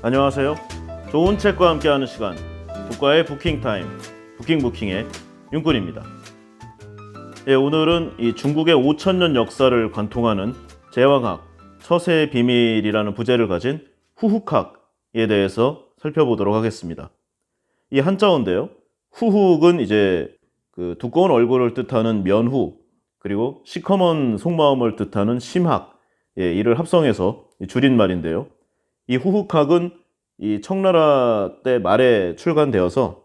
안녕하세요. 좋은 책과 함께하는 시간, 북과의 부킹타임, 부킹의 윤군입니다. 오늘은 이 중국의 5,000년 역사를 관통하는 제왕학, 처세의 비밀이라는 부제를 가진 후훅학에 대해서 살펴보도록 하겠습니다. 이 한자어인데요. 후훅은 이제 그 두꺼운 얼굴을 뜻하는 면후, 그리고 시커먼 속마음을 뜻하는 심학, 이를 합성해서 줄임말인데요. 이 후훅학은 이 청나라 때 말에 출간되어서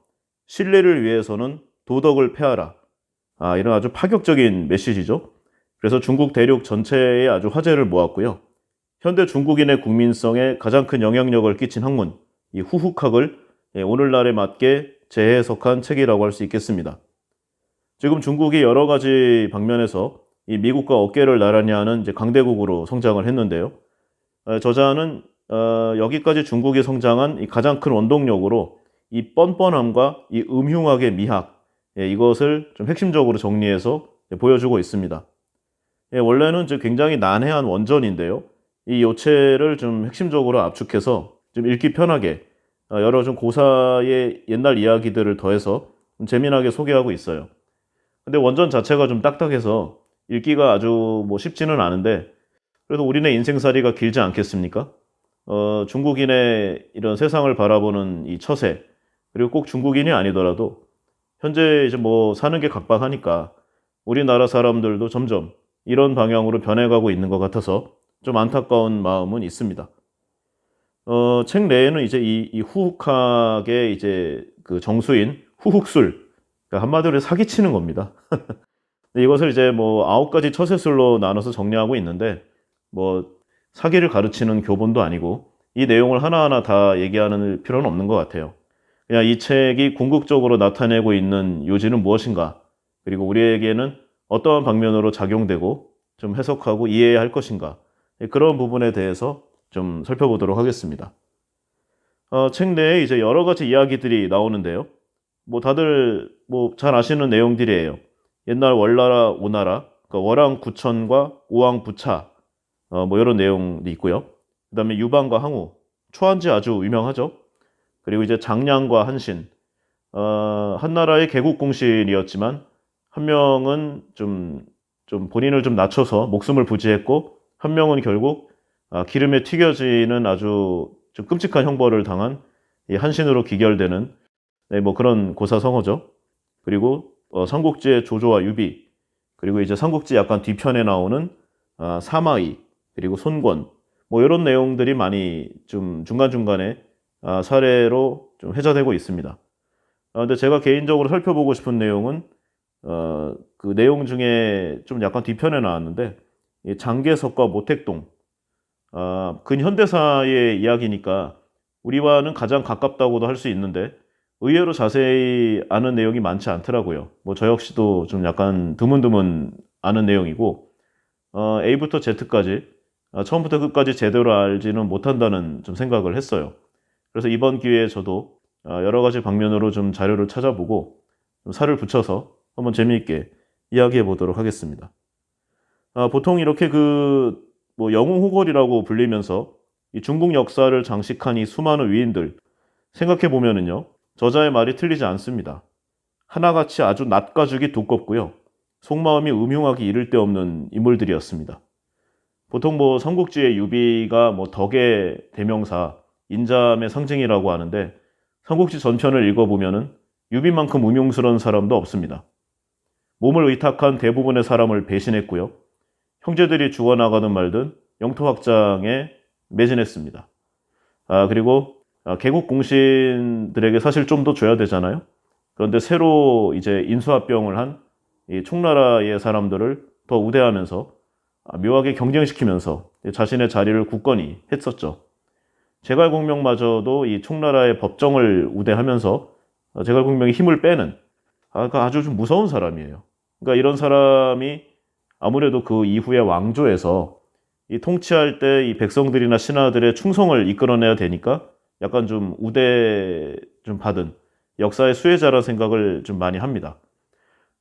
신뢰를 위해서는 도덕을 폐하라. 이런 아주 파격적인 메시지죠. 그래서 중국 대륙 전체에 아주 화제를 모았고요. 현대 중국인의 국민성에 가장 큰 영향력을 끼친 학문, 이 후훅학을 오늘날에 맞게 재해석한 책이라고 할 수 있겠습니다. 지금 중국이 여러 가지 방면에서 이 미국과 어깨를 나란히 하는 이제 강대국으로 성장을 했는데요. 저자는 여기까지 중국이 성장한 이 가장 큰 원동력으로 이 뻔뻔함과 이 음흉학의 미학, 이것을 좀 핵심적으로 정리해서 보여주고 있습니다. 원래는 이제 굉장히 난해한 원전인데요. 이 요체를 좀 핵심적으로 압축해서 좀 읽기 편하게 여러 좀 고사의 옛날 이야기들을 더해서 좀 재미나게 소개하고 있어요. 근데 원전 자체가 좀 딱딱해서 읽기가 아주 뭐 쉽지는 않은데 그래도 우리네 인생살이가 길지 않겠습니까? 중국인의 이런 세상을 바라보는 이 처세, 그리고 꼭 중국인이 아니더라도 현재 이제 뭐 사는 게 각박하니까 우리나라 사람들도 점점 이런 방향으로 변해가고 있는 것 같아서 좀 안타까운 마음은 있습니다. 책 내에는 이제 이 후훅학의 이제 그 정수인 후훅술, 그러니까 한마디로 사기치는 겁니다. 이것을 이제 뭐 9가지 처세술로 나눠서 정리하고 있는데 뭐 사기를 가르치는 교본도 아니고 이 내용을 하나하나 다 얘기하는 필요는 없는 것 같아요. 그냥 이 책이 궁극적으로 나타내고 있는 요지는 무엇인가, 그리고 우리에게는 어떠한 방면으로 작용되고 좀 해석하고 이해해야 할 것인가, 그런 부분에 대해서 좀 살펴보도록 하겠습니다. 책 내에 이제 여러 가지 이야기들이 나오는데요. 뭐 다들 뭐 잘 아시는 내용들이에요. 옛날 월나라 오나라, 그러니까 월왕 구천과 오왕 부차, 뭐 이런 내용도 있고요. 그 다음에 유방과 항우, 초한지 아주 유명하죠. 그리고 이제 장량과 한신, 한 나라의 개국공신이었지만 한 명은 좀 본인을 좀 낮춰서 목숨을 부지했고, 한 명은 결국 기름에 튀겨지는 아주 좀 끔찍한 형벌을 당한 이 한신으로 기결되는 뭐 그런 고사성어죠. 그리고 삼국지의 조조와 유비, 그리고 이제 삼국지 약간 뒤편에 나오는 사마의, 그리고 손권, 뭐 이런 내용들이 많이 좀 중간중간에 사례로 좀 회자되고 있습니다. 근데 제가 개인적으로 살펴보고 싶은 내용은 그 내용 중에 좀 약간 뒤편에 나왔는데 이 장개석과 모택동, 근현대사의 이야기니까 우리와는 가장 가깝다고도 할 수 있는데 의외로 자세히 아는 내용이 많지 않더라고요. 뭐 저 역시도 좀 약간 드문드문 아는 내용이고 A부터 Z까지 처음부터 끝까지 제대로 알지는 못한다는 좀 생각을 했어요. 그래서 이번 기회에 저도 여러 가지 방면으로 좀 자료를 찾아보고 좀 살을 붙여서 한번 재미있게 이야기해 보도록 하겠습니다. 보통 이렇게 그 뭐 영웅호걸이라고 불리면서 이 중국 역사를 장식한 이 수많은 위인들 생각해 보면은요, 저자의 말이 틀리지 않습니다. 하나같이 아주 낯가죽이 두껍고요, 속마음이 음흉하기 이를 데 없는 인물들이었습니다. 보통 뭐 삼국지의 유비가 뭐 덕의 대명사, 인자의 상징이라고 하는데 삼국지 전편을 읽어보면은 유비만큼 음흉스러운 사람도 없습니다. 몸을 의탁한 대부분의 사람을 배신했고요, 형제들이 죽어나가는 말든 영토 확장에 매진했습니다. 그리고 개국 공신들에게 사실 좀 더 줘야 되잖아요. 그런데 새로 이제 인수합병을 한 이 총나라의 사람들을 더 우대하면서 묘하게 경쟁시키면서 자신의 자리를 굳건히 했었죠. 제갈공명마저도 이 총나라의 법정을 우대하면서 제갈공명의 힘을 빼는 아주 좀 무서운 사람이에요. 그러니까 이런 사람이 아무래도 그 이후의 왕조에서 이 통치할 때 이 백성들이나 신하들의 충성을 이끌어내야 되니까 약간 좀 우대 좀 받은 역사의 수혜자라는 생각을 좀 많이 합니다.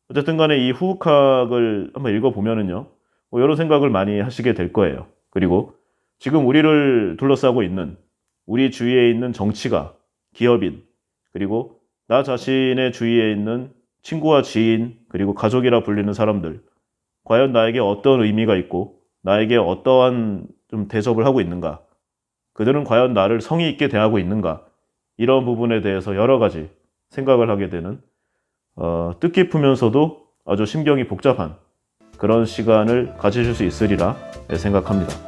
어쨌든 간에 이 후흑학을 한번 읽어보면은요, 뭐 이런 생각을 많이 하시게 될 거예요. 그리고 지금 우리를 둘러싸고 있는 우리 주위에 있는 정치가, 기업인, 그리고 나 자신의 주위에 있는 친구와 지인, 그리고 가족이라 불리는 사람들, 과연 나에게 어떤 의미가 있고 나에게 어떠한 좀 대접을 하고 있는가? 그들은 과연 나를 성의 있게 대하고 있는가? 이런 부분에 대해서 여러 가지 생각을 하게 되는 뜻깊으면서도 아주 심경이 복잡한 그런 시간을 가지실 수 있으리라 생각합니다.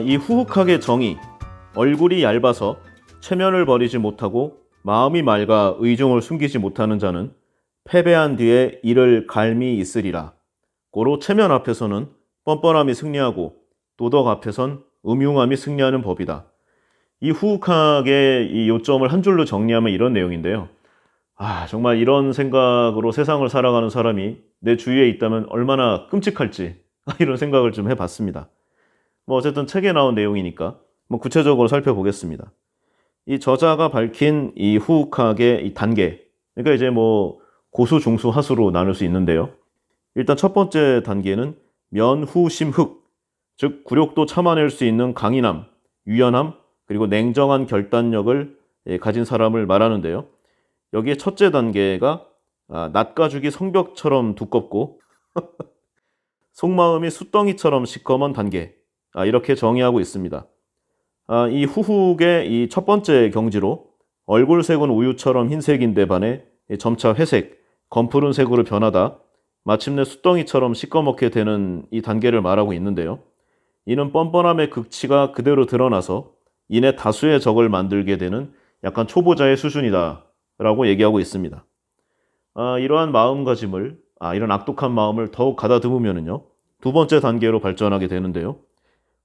이 후흑학의 정의, 얼굴이 얇아서 체면을 버리지 못하고 마음이 맑아 의중을 숨기지 못하는 자는 패배한 뒤에 이를 갈미 있으리라. 고로 체면 앞에서는 뻔뻔함이 승리하고 도덕 앞에선 음흉함이 승리하는 법이다. 이 후흑학의 이 요점을 한 줄로 정리하면 이런 내용인데요. 정말 이런 생각으로 세상을 살아가는 사람이 내 주위에 있다면 얼마나 끔찍할지 이런 생각을 좀 해봤습니다. 어쨌든 책에 나온 내용이니까 구체적으로 살펴보겠습니다. 이 저자가 밝힌 이 후흑학의 이 단계, 그러니까 이제 고수, 중수, 하수로 나눌 수 있는데요. 일단 첫 번째 단계는 면후심흑, 즉 굴욕도 참아낼 수 있는 강인함, 유연함, 그리고 냉정한 결단력을 가진 사람을 말하는데요. 여기에 첫째 단계가 낫가죽이 성벽처럼 두껍고 속마음이 숫덩이처럼 시커먼 단계, 이렇게 정의하고 있습니다. 이 후흑의 이 첫 번째 경지로 얼굴색은 우유처럼 흰색인데 반해 점차 회색, 검푸른 색으로 변하다 마침내 숫덩이처럼 시꺼멓게 되는 이 단계를 말하고 있는데요. 이는 뻔뻔함의 극치가 그대로 드러나서 이내 다수의 적을 만들게 되는 약간 초보자의 수준이다 라고 얘기하고 있습니다. 이러한 마음가짐을, 이런 악독한 마음을 더욱 가다듬으면요, 두 번째 단계로 발전하게 되는데요.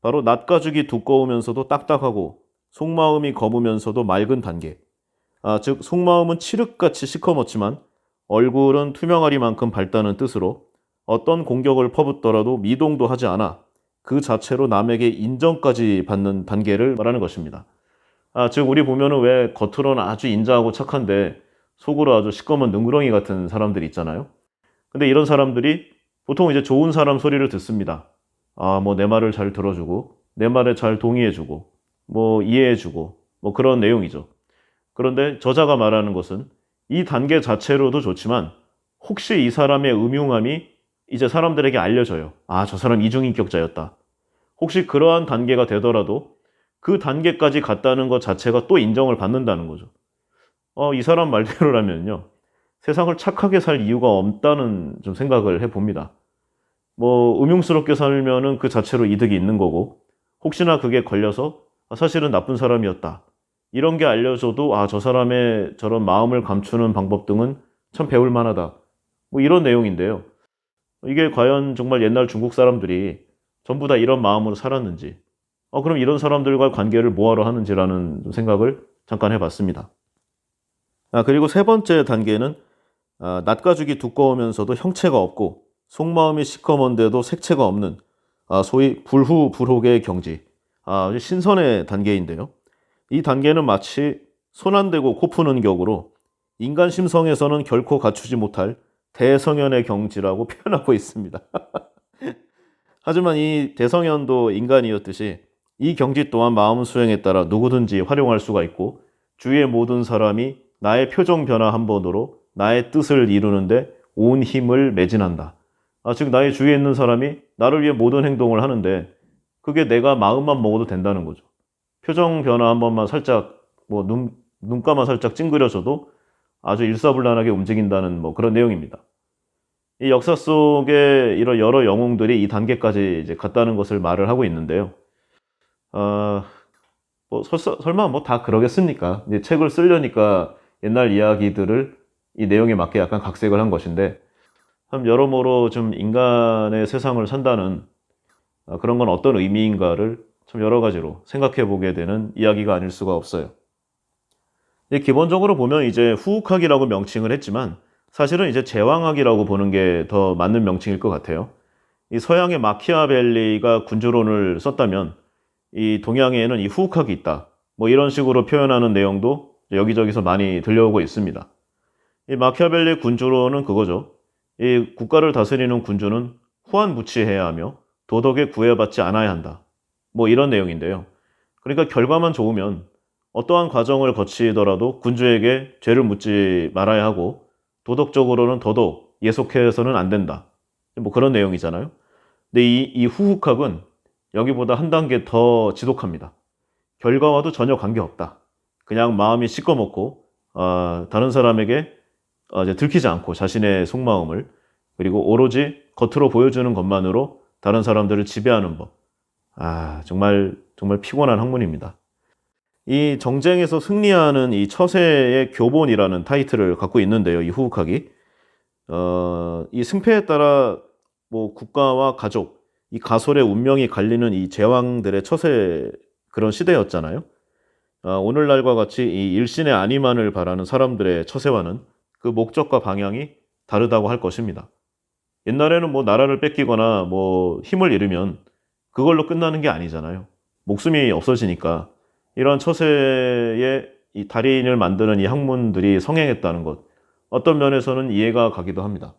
바로 낫가죽이 두꺼우면서도 딱딱하고 속마음이 검으면서도 맑은 단계. 즉 속마음은 칠흑같이 시커멓지만 얼굴은 투명하리만큼 밝다는 뜻으로 어떤 공격을 퍼붓더라도 미동도 하지 않아 그 자체로 남에게 인정까지 받는 단계를 말하는 것입니다. 즉 우리 보면은 왜 겉으로는 아주 인자하고 착한데 속으로 아주 시꺼먼 능구렁이 같은 사람들이 있잖아요. 근데 이런 사람들이 보통 이제 좋은 사람 소리를 듣습니다. 내 말을 잘 들어주고 내 말에 잘 동의해주고 이해해주고 그런 내용이죠. 그런데 저자가 말하는 것은 이 단계 자체로도 좋지만 혹시 이 사람의 음흉함이 이제 사람들에게 알려져요. 저 사람 이중인격자였다. 혹시 그러한 단계가 되더라도 그 단계까지 갔다는 것 자체가 또 인정을 받는다는 거죠. 이 사람 말대로라면요, 세상을 착하게 살 이유가 없다는 좀 생각을 해봅니다. 음흉스럽게 살면은 그 자체로 이득이 있는 거고, 혹시나 그게 걸려서 사실은 나쁜 사람이었다, 이런 게 알려줘도 저 사람의 저런 마음을 감추는 방법 등은 참 배울 만하다, 이런 내용인데요. 이게 과연 정말 옛날 중국 사람들이 전부 다 이런 마음으로 살았는지, 그럼 이런 사람들과 관계를 뭐하러 하는지라는 생각을 잠깐 해봤습니다. 그리고 세 번째 단계는 낫가죽이 두꺼우면서도 형체가 없고 속마음이 시커먼데도 색채가 없는 소위 불후불혹의 경지, 신선의 단계인데요. 이 단계는 마치 손 안 대고 코 푸는 격으로 인간 심성에서는 결코 갖추지 못할 대성현의 경지라고 표현하고 있습니다. 하지만 이 대성현도 인간이었듯이 이 경지 또한 마음 수행에 따라 누구든지 활용할 수가 있고 주위의 모든 사람이 나의 표정 변화 한 번으로 나의 뜻을 이루는데 온 힘을 매진한다. 즉 나의 주위에 있는 사람이 나를 위해 모든 행동을 하는데 그게 내가 마음만 먹어도 된다는 거죠. 표정 변화 한 번만 살짝 눈가만 살짝 찡그려져도 아주 일사불란하게 움직인다는 그런 내용입니다. 이 역사 속에 이런 여러 영웅들이 이 단계까지 이제 갔다는 것을 말을 하고 있는데요. 설마 다 그러겠습니까? 이제 책을 쓰려니까 옛날 이야기들을 이 내용에 맞게 약간 각색을 한 것인데, 참 여러모로 좀 인간의 세상을 산다는 그런 건 어떤 의미인가를 참 여러 가지로 생각해 보게 되는 이야기가 아닐 수가 없어요. 기본적으로 보면 이제 후흑학이라고 명칭을 했지만 사실은 이제 제왕학이라고 보는 게 더 맞는 명칭일 것 같아요. 이 서양의 마키아벨리가 군주론을 썼다면 이 동양에는 이 후흑학이 있다, 이런 식으로 표현하는 내용도 여기저기서 많이 들려오고 있습니다. 이 마키아벨리 군주론은 그거죠. 이 국가를 다스리는 군주는 후한무치해야 하며 도덕에 구애받지 않아야 한다, 뭐 이런 내용인데요. 그러니까 결과만 좋으면 어떠한 과정을 거치더라도 군주에게 죄를 묻지 말아야 하고 도덕적으로는 더더욱 예속해서는 안 된다. 뭐 그런 내용이잖아요. 근데 이 후흑학은 여기보다 한 단계 더 지독합니다. 결과와도 전혀 관계없다. 그냥 마음이 시꺼멓고 다른 사람에게 이제 들키지 않고 자신의 속마음을, 그리고 오로지 겉으로 보여주는 것만으로 다른 사람들을 지배하는 법. 정말 정말 피곤한 학문입니다. 이 정쟁에서 승리하는 이 처세의 교본이라는 타이틀을 갖고 있는데요. 이 후흑학이 이 승패에 따라 뭐 국가와 가족, 이 가솔의 운명이 갈리는 이 제왕들의 처세, 그런 시대였잖아요. 오늘날과 같이 이 일신의 안위만을 바라는 사람들의 처세와는 그 목적과 방향이 다르다고 할 것입니다. 옛날에는 뭐 나라를 뺏기거나 뭐 힘을 잃으면 그걸로 끝나는 게 아니잖아요. 목숨이 없어지니까 이런 처세의 이 달인을 만드는 이 학문들이 성행했다는 것, 어떤 면에서는 이해가 가기도 합니다.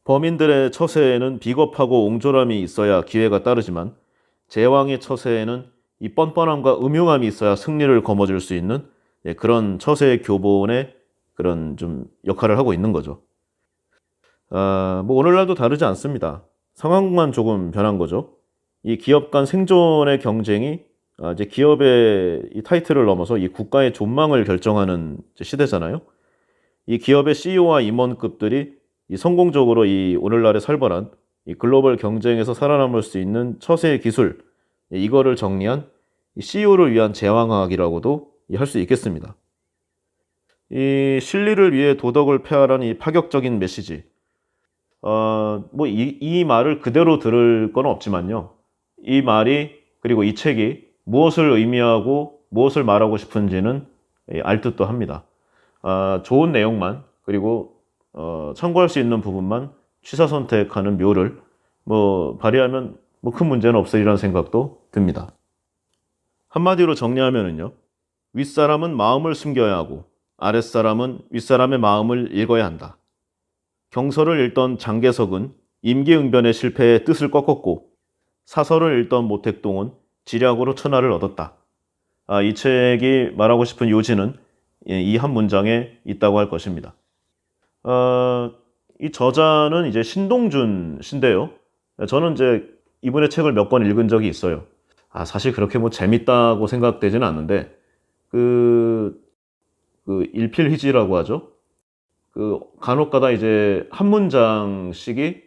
범인들의 처세에는 비겁하고 옹졸함이 있어야 기회가 따르지만 제왕의 처세에는 이 뻔뻔함과 음흉함이 있어야 승리를 거머쥘 수 있는 그런 처세의 교본의 그런 좀 역할을 하고 있는 거죠. 뭐 오늘날도 다르지 않습니다. 상황만 조금 변한 거죠. 이 기업 간 생존의 경쟁이 이제 기업의 이 타이틀을 넘어서 이 국가의 존망을 결정하는 시대잖아요. 이 기업의 CEO와 임원급들이 이 성공적으로 이 오늘날의 살벌한 이 글로벌 경쟁에서 살아남을 수 있는 처세의 기술, 이거를 정리한 CEO를 위한 제왕학이라고도 할 수 있겠습니다. 이 실리를 위해 도덕을 폐하라는 이 파격적인 메시지. 뭐 이 말을 그대로 들을 건 없지만요. 이 말이, 그리고 이 책이 무엇을 의미하고 무엇을 말하고 싶은지는 알 듯도 합니다. 좋은 내용만, 그리고 참고할 수 있는 부분만 취사 선택하는 묘를 뭐 발휘하면 뭐 큰 문제는 없으리라는 생각도 듭니다. 한마디로 정리하면은요. 윗사람은 마음을 숨겨야 하고 아랫사람은 윗사람의 마음을 읽어야 한다. 경서를 읽던 장개석은 임기응변의 실패에 뜻을 꺾었고 사서를 읽던 모택동은 지략으로 천하를 얻었다. 이 책이 말하고 싶은 요지는 이 한 문장에 있다고 할 것입니다. 이 저자는 이제 신동준 씨인데요. 저는 이제 이분의 책을 몇 권 읽은 적이 있어요. 사실 그렇게 뭐 재밌다고 생각되지는 않는데, 그 일필휘지라고 하죠. 간혹가다 이제 한 문장씩이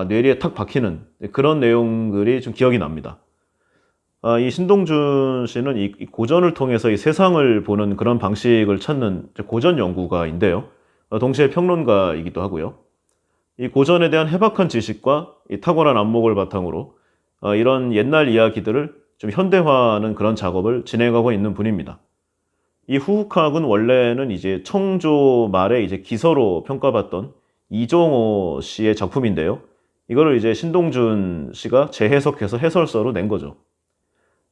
뇌리에 탁 박히는 그런 내용들이 좀 기억이 납니다. 이 신동준 씨는 이 고전을 통해서 이 세상을 보는 그런 방식을 찾는 고전 연구가인데요. 동시에 평론가이기도 하고요. 이 고전에 대한 해박한 지식과 이 탁월한 안목을 바탕으로 이런 옛날 이야기들을 좀 현대화하는 그런 작업을 진행하고 있는 분입니다. 이 후흑학은 원래는 이제 청조 말에 이제 기서로 평가받던 이종호 씨의 작품인데요. 이거를 이제 신동준 씨가 재해석해서 해설서로 낸 거죠.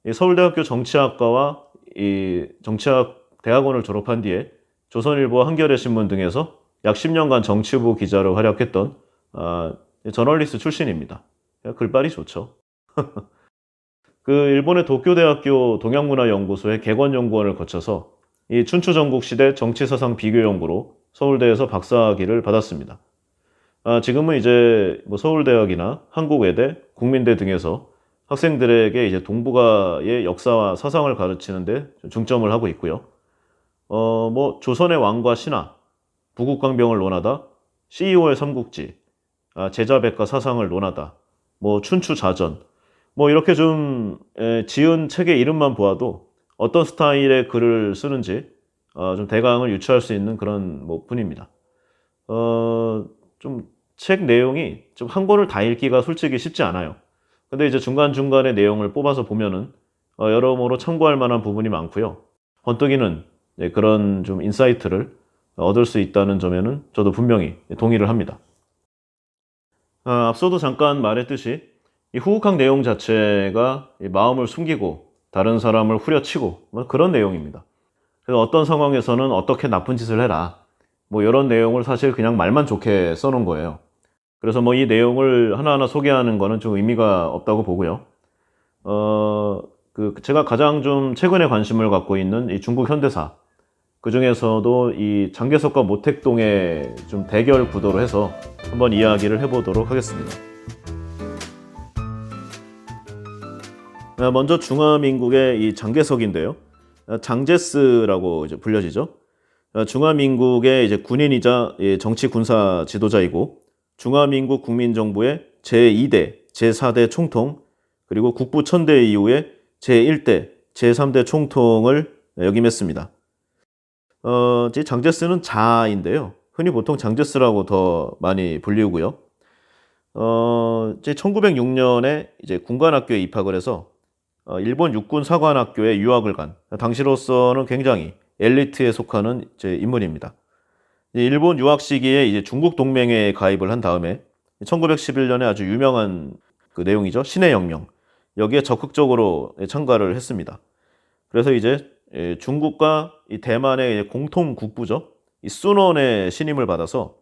이 서울대학교 정치학과와 이 정치학 대학원을 졸업한 뒤에 조선일보와 한겨레신문 등에서 약 10년간 정치부 기자로 활약했던 저널리스트 출신입니다. 글발이 좋죠. 일본의 도쿄대학교 동양문화연구소의 개건연구원을 거쳐서 이 춘추전국시대 정치사상 비교연구로 서울대에서 박사학위를 받았습니다. 지금은 이제 뭐 서울대학이나 한국외대, 국민대 등에서 학생들에게 이제 동북아의 역사와 사상을 가르치는데 중점을 하고 있고요. 뭐 조선의 왕과 신하, 부국강병을 논하다, CEO의 삼국지, 제자백과 사상을 논하다, 뭐 춘추자전, 뭐 이렇게 좀 지은 책의 이름만 보아도 어떤 스타일의 글을 쓰는지 좀 대강을 유추할 수 있는 그런 뭐 분입니다. 좀 책 내용이 좀 한 권을 다 읽기가 솔직히 쉽지 않아요. 근데 이제 중간중간에 내용을 뽑아서 보면은 여러모로 참고할 만한 부분이 많고요. 번뜩이는 그런 좀 인사이트를 얻을 수 있다는 점에는 저도 분명히 동의를 합니다. 앞서도 잠깐 말했듯이 이 후흑학 내용 자체가 마음을 숨기고 다른 사람을 후려치고 뭐 그런 내용입니다. 그래서 어떤 상황에서는 어떻게 나쁜 짓을 해라, 뭐 이런 내용을 사실 그냥 말만 좋게 써놓은 거예요. 그래서 뭐 이 내용을 하나하나 소개하는 거는 좀 의미가 없다고 보고요. 제가 가장 좀 최근에 관심을 갖고 있는 이 중국 현대사, 그 중에서도 이 장개석과 모택동의 좀 대결 구도로 해서 한번 이야기를 해보도록 하겠습니다. 먼저 중화민국의 이 장개석인데요. 장제스라고 이제 불려지죠. 중화민국의 이제 군인이자 정치 군사 지도자이고 중화민국 국민정부의 제2대, 제4대 총통, 그리고 국부천대 이후에 제1대, 제3대 총통을 역임했습니다. 장제스는 자인데요. 흔히 보통 장제스라고 더 많이 불리우고요. 1906년에 이제 군관학교에 입학을 해서 일본 육군 사관학교에 유학을 간 당시로서는 굉장히 엘리트에 속하는 이제 인물입니다. 일본 유학 시기에 이제 중국 동맹회에 가입을 한 다음에 1911년에 아주 유명한 그 내용이죠. 신의 혁명. 여기에 적극적으로 참가를 했습니다. 그래서 이제 중국과 이 대만의 공통 국부죠. 이 순원의 신임을 받아서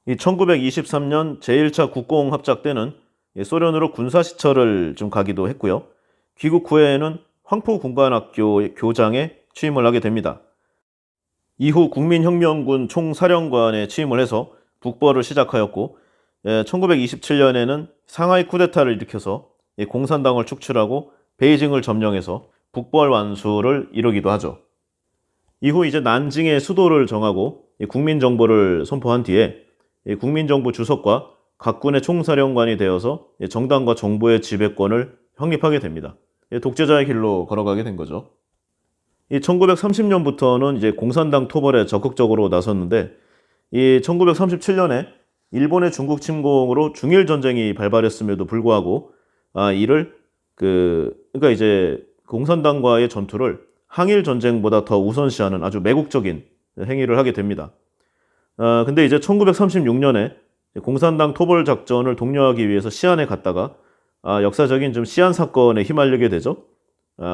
이 1923년 제1차 국공합작 때는 소련으로 군사시설을 좀 가기도 했고요. 귀국 후에는 황포군관학교 교장에 취임을 하게 됩니다. 이후 국민혁명군 총사령관에 취임을 해서 북벌을 시작하였고 1927년에는 상하이 쿠데타를 일으켜서 공산당을 축출하고 베이징을 점령해서 북벌 완수를 이루기도 하죠. 이후 이제 난징의 수도를 정하고 국민정부를 선포한 뒤에 국민정부 주석과 각군의 총사령관이 되어서 정당과 정부의 지배권을 확립하게 됩니다. 독재자의 길로 걸어가게 된 거죠. 1930년부터는 이제 공산당 토벌에 적극적으로 나섰는데, 이 1937년에 일본의 중국 침공으로 중일 전쟁이 발발했음에도 불구하고, 그러니까 이제 공산당과의 전투를 항일 전쟁보다 더 우선시하는 아주 매국적인 행위를 하게 됩니다. 근데 이제 1936년에 공산당 토벌 작전을 독려하기 위해서 시안에 갔다가 역사적인 좀 시안 사건에 휘말리게 되죠.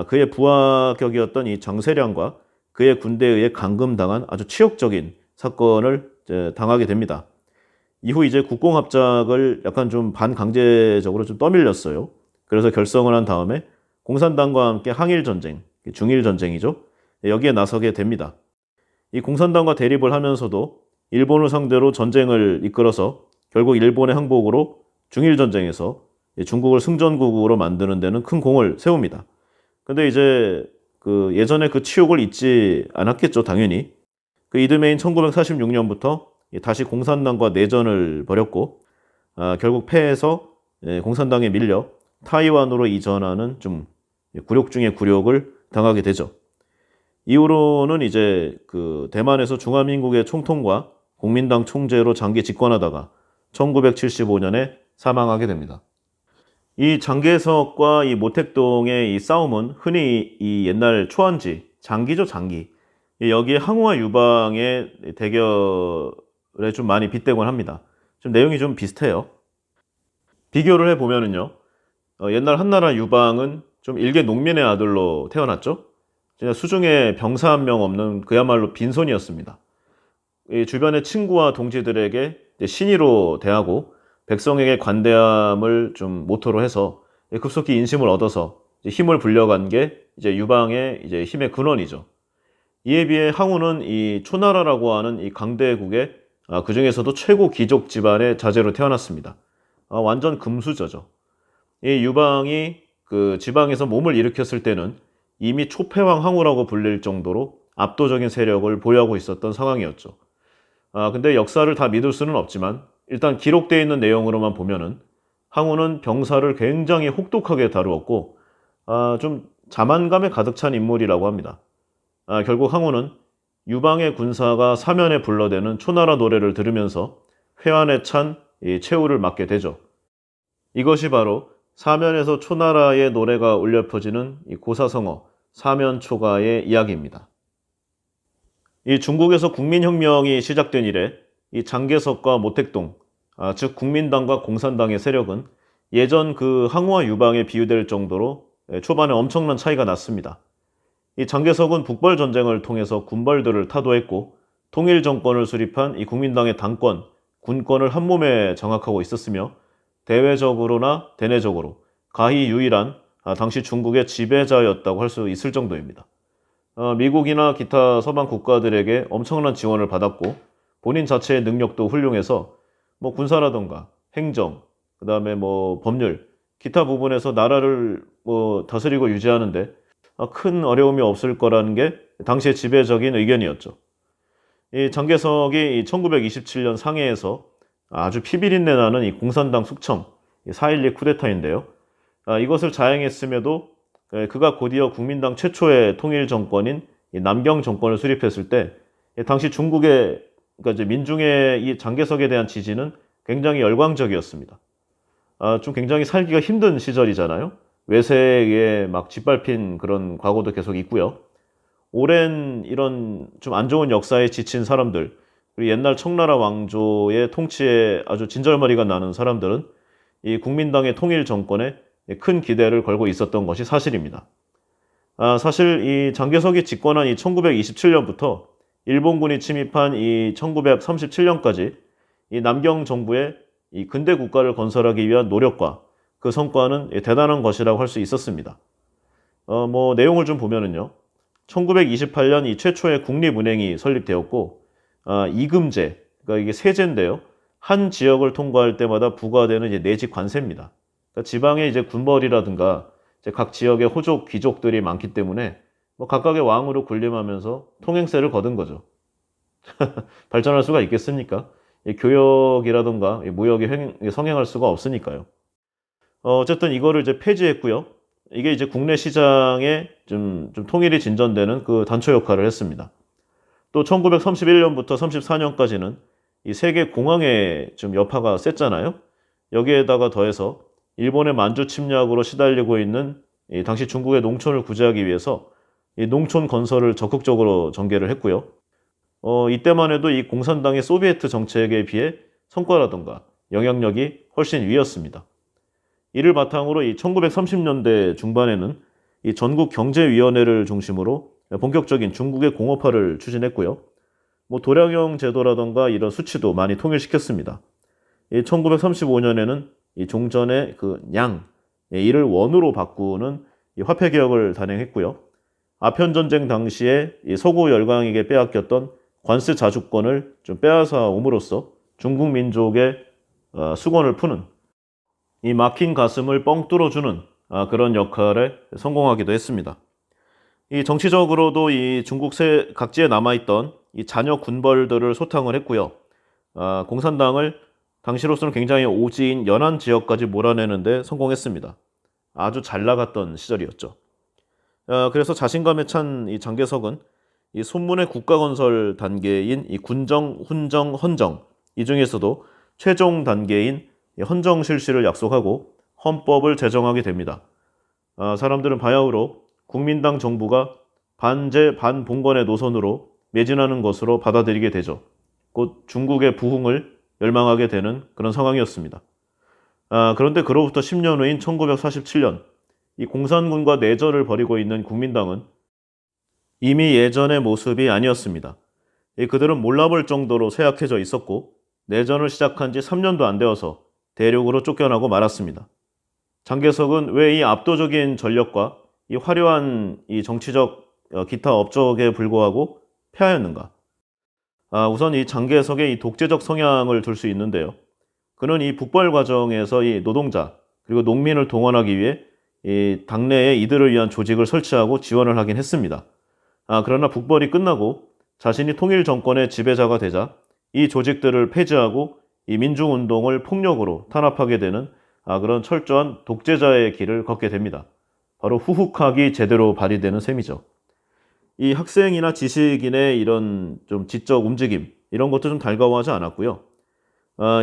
그의 부하격이었던 이 장세량과 그의 군대에 의해 감금당한 아주 치욕적인 사건을 당하게 됩니다. 이후 이제 국공합작을 약간 좀 반강제적으로 좀 떠밀렸어요. 그래서 결성을 한 다음에 공산당과 함께 항일전쟁, 중일전쟁이죠. 여기에 나서게 됩니다. 이 공산당과 대립을 하면서도 일본을 상대로 전쟁을 이끌어서 결국 일본의 항복으로 중일전쟁에서 중국을 승전국으로 만드는 데는 큰 공을 세웁니다. 근데 이제 예전에 그 치욕을 잊지 않았겠죠, 당연히. 그 이듬해인 1946년부터 다시 공산당과 내전을 벌였고, 결국 패해서 공산당에 밀려 타이완으로 이전하는 좀 굴욕 중의 굴욕을 당하게 되죠. 이후로는 이제 대만에서 중화민국의 총통과 국민당 총재로 장기 집권하다가 1975년에 사망하게 됩니다. 이 장개석과 이 모택동의 이 싸움은 흔히 이 옛날 초안지, 장기죠, 장기. 여기에 항우와 유방의 대결에 좀 많이 빗대곤 합니다. 좀 내용이 좀 비슷해요. 비교를 해보면은요, 옛날 한나라 유방은 좀 일개 농민의 아들로 태어났죠. 진짜 수중에 병사 한 명 없는 그야말로 빈손이었습니다. 이 주변의 친구와 동지들에게 신의로 대하고 백성에게 관대함을 좀 모토로 해서 급속히 인심을 얻어서 힘을 불려간 게 이제 유방의 이제 힘의 근원이죠. 이에 비해 항우는 이 초나라라고 하는 이 강대국의 그 중에서도 최고 귀족 집안의 자제로 태어났습니다. 완전 금수저죠. 이 유방이 그 지방에서 몸을 일으켰을 때는 이미 초패왕 항우라고 불릴 정도로 압도적인 세력을 보유하고 있었던 상황이었죠. 근데 역사를 다 믿을 수는 없지만 일단 기록되어 있는 내용으로만 보면은 항우는 병사를 굉장히 혹독하게 다루었고 좀 자만감에 가득 찬 인물이라고 합니다. 결국 항우는 유방의 군사가 사면에 불러대는 초나라 노래를 들으면서 회한에 찬 이 최후를 맞게 되죠. 이것이 바로 사면에서 초나라의 노래가 울려 퍼지는 이 고사성어 사면초가의 이야기입니다. 이 중국에서 국민혁명이 시작된 이래 이 장개석과 모택동, 즉 국민당과 공산당의 세력은 예전 그 항우와 유방에 비유될 정도로 초반에 엄청난 차이가 났습니다. 이 장개석은 북벌 전쟁을 통해서 군벌들을 타도했고 통일 정권을 수립한 이 국민당의 당권, 군권을 한몸에 장악하고 있었으며 대외적으로나 대내적으로 가히 유일한 당시 중국의 지배자였다고 할 수 있을 정도입니다. 미국이나 기타 서방 국가들에게 엄청난 지원을 받았고 본인 자체의 능력도 훌륭해서 뭐 군사라던가 행정, 그다음에 뭐 법률, 기타 부분에서 나라를 뭐 다스리고 유지하는데 큰 어려움이 없을 거라는 게 당시의 지배적인 의견이었죠. 이 장개석이 1927년 상해에서 아주 피비린내 나는 이 공산당 숙청, 4.12 쿠데타인데요. 이것을 자행했음에도 그가 곧이어 국민당 최초의 통일 정권인 이 남경 정권을 수립했을 때 당시 중국의 그러니까 이제 민중의 이 장개석에 대한 지지는 굉장히 열광적이었습니다. 좀 굉장히 살기가 힘든 시절이잖아요. 외세에 의해 막 짓밟힌 그런 과거도 계속 있고요. 오랜 이런 좀 안 좋은 역사에 지친 사람들, 그리고 옛날 청나라 왕조의 통치에 아주 진절머리가 나는 사람들은 이 국민당의 통일 정권에 큰 기대를 걸고 있었던 것이 사실입니다. 사실 이 장개석이 집권한 이 1927년부터 일본군이 침입한 이 1937년까지 이 남경 정부의 이 근대 국가를 건설하기 위한 노력과 그 성과는 대단한 것이라고 할 수 있었습니다. 뭐 내용을 좀 보면은요. 1928년 이 최초의 국립은행이 설립되었고, 이금제, 그러니까 이게 세제인데요. 한 지역을 통과할 때마다 부과되는 이제 내지 관세입니다. 그러니까 지방에 이제 군벌이라든가 이제 각 지역의 호족, 귀족들이 많기 때문에 뭐 각각의 왕으로 군림하면서 통행세를 거둔 거죠. 발전할 수가 있겠습니까? 이 교역이라든가 이 무역이 성행할 수가 없으니까요. 어쨌든 이거를 이제 폐지했고요. 이게 이제 국내 시장에 좀 통일이 진전되는 그 단초 역할을 했습니다. 또 1931년부터 34년까지는 이 세계 공황의 좀 여파가 셌잖아요. 여기에다가 더해서 일본의 만주 침략으로 시달리고 있는 이 당시 중국의 농촌을 구제하기 위해서 이 농촌 건설을 적극적으로 전개를 했고요. 이때만 해도 이 공산당의 소비에트 정책에 비해 성과라던가 영향력이 훨씬 위였습니다. 이를 바탕으로 이 1930년대 중반에는 이 전국경제위원회를 중심으로 본격적인 중국의 공업화를 추진했고요. 뭐 도량형 제도라던가 이런 수치도 많이 통일시켰습니다. 이 1935년에는 이 종전의 그 양, 이를 원으로 바꾸는 이 화폐 개혁을 단행했고요. 아편전쟁 당시에 이 서구 열강에게 빼앗겼던 관세 자주권을 좀 빼앗아 옴으로써 중국 민족의 수건을 푸는 이 막힌 가슴을 뻥 뚫어주는 그런 역할에 성공하기도 했습니다. 이 정치적으로도 이 중국 각지에 남아있던 이 잔여 군벌들을 소탕을 했고요. 공산당을 당시로서는 굉장히 오지인 연안 지역까지 몰아내는데 성공했습니다. 아주 잘 나갔던 시절이었죠. 그래서 자신감에 찬 이 장개석은 이 손문의 국가 건설 단계인 이 군정, 훈정, 헌정 이 중에서도 최종 단계인 헌정 실시를 약속하고 헌법을 제정하게 됩니다. 사람들은 바야흐로 국민당 정부가 반제 반봉건의 노선으로 매진하는 것으로 받아들이게 되죠. 곧 중국의 부흥을 열망하게 되는 그런 상황이었습니다. 그런데 그로부터 10년 후인 1947년 이 공산군과 내전을 벌이고 있는 국민당은 이미 예전의 모습이 아니었습니다. 그들은 몰라볼 정도로 쇠약해져 있었고 내전을 시작한 지 3년도 안 되어서 대륙으로 쫓겨나고 말았습니다. 장개석은 왜 이 압도적인 전력과 이 화려한 이 정치적 기타 업적에 불구하고 패하였는가? 우선 이 장개석의 이 독재적 성향을 둘 수 있는데요. 그는 이 북벌 과정에서 이 노동자 그리고 농민을 동원하기 위해 이 당내에 이들을 위한 조직을 설치하고 지원을 하긴 했습니다. 그러나 북벌이 끝나고 자신이 통일 정권의 지배자가 되자 이 조직들을 폐지하고 이 민중운동을 폭력으로 탄압하게 되는 그런 철저한 독재자의 길을 걷게 됩니다. 바로 후훅학이 제대로 발휘되는 셈이죠. 이 학생이나 지식인의 이런 좀 지적 움직임 이런 것도 좀 달가워하지 않았고요.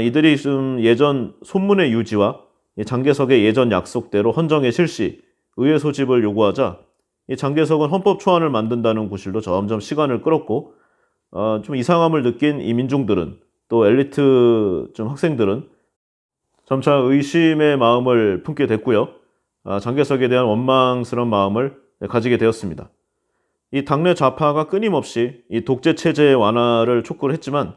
이들이 좀 예전 손문의 유지와 장개석의 예전 약속대로 헌정의 실시, 의회 소집을 요구하자 이 장개석은 헌법 초안을 만든다는 구실로 점점 시간을 끌었고 좀 이상함을 느낀 이 민중들은 또 엘리트 좀 학생들은 점차 의심의 마음을 품게 됐고요. 장개석에 대한 원망스러운 마음을 가지게 되었습니다. 이 당내 좌파가 끊임없이 이 독재 체제의 완화를 촉구를 했지만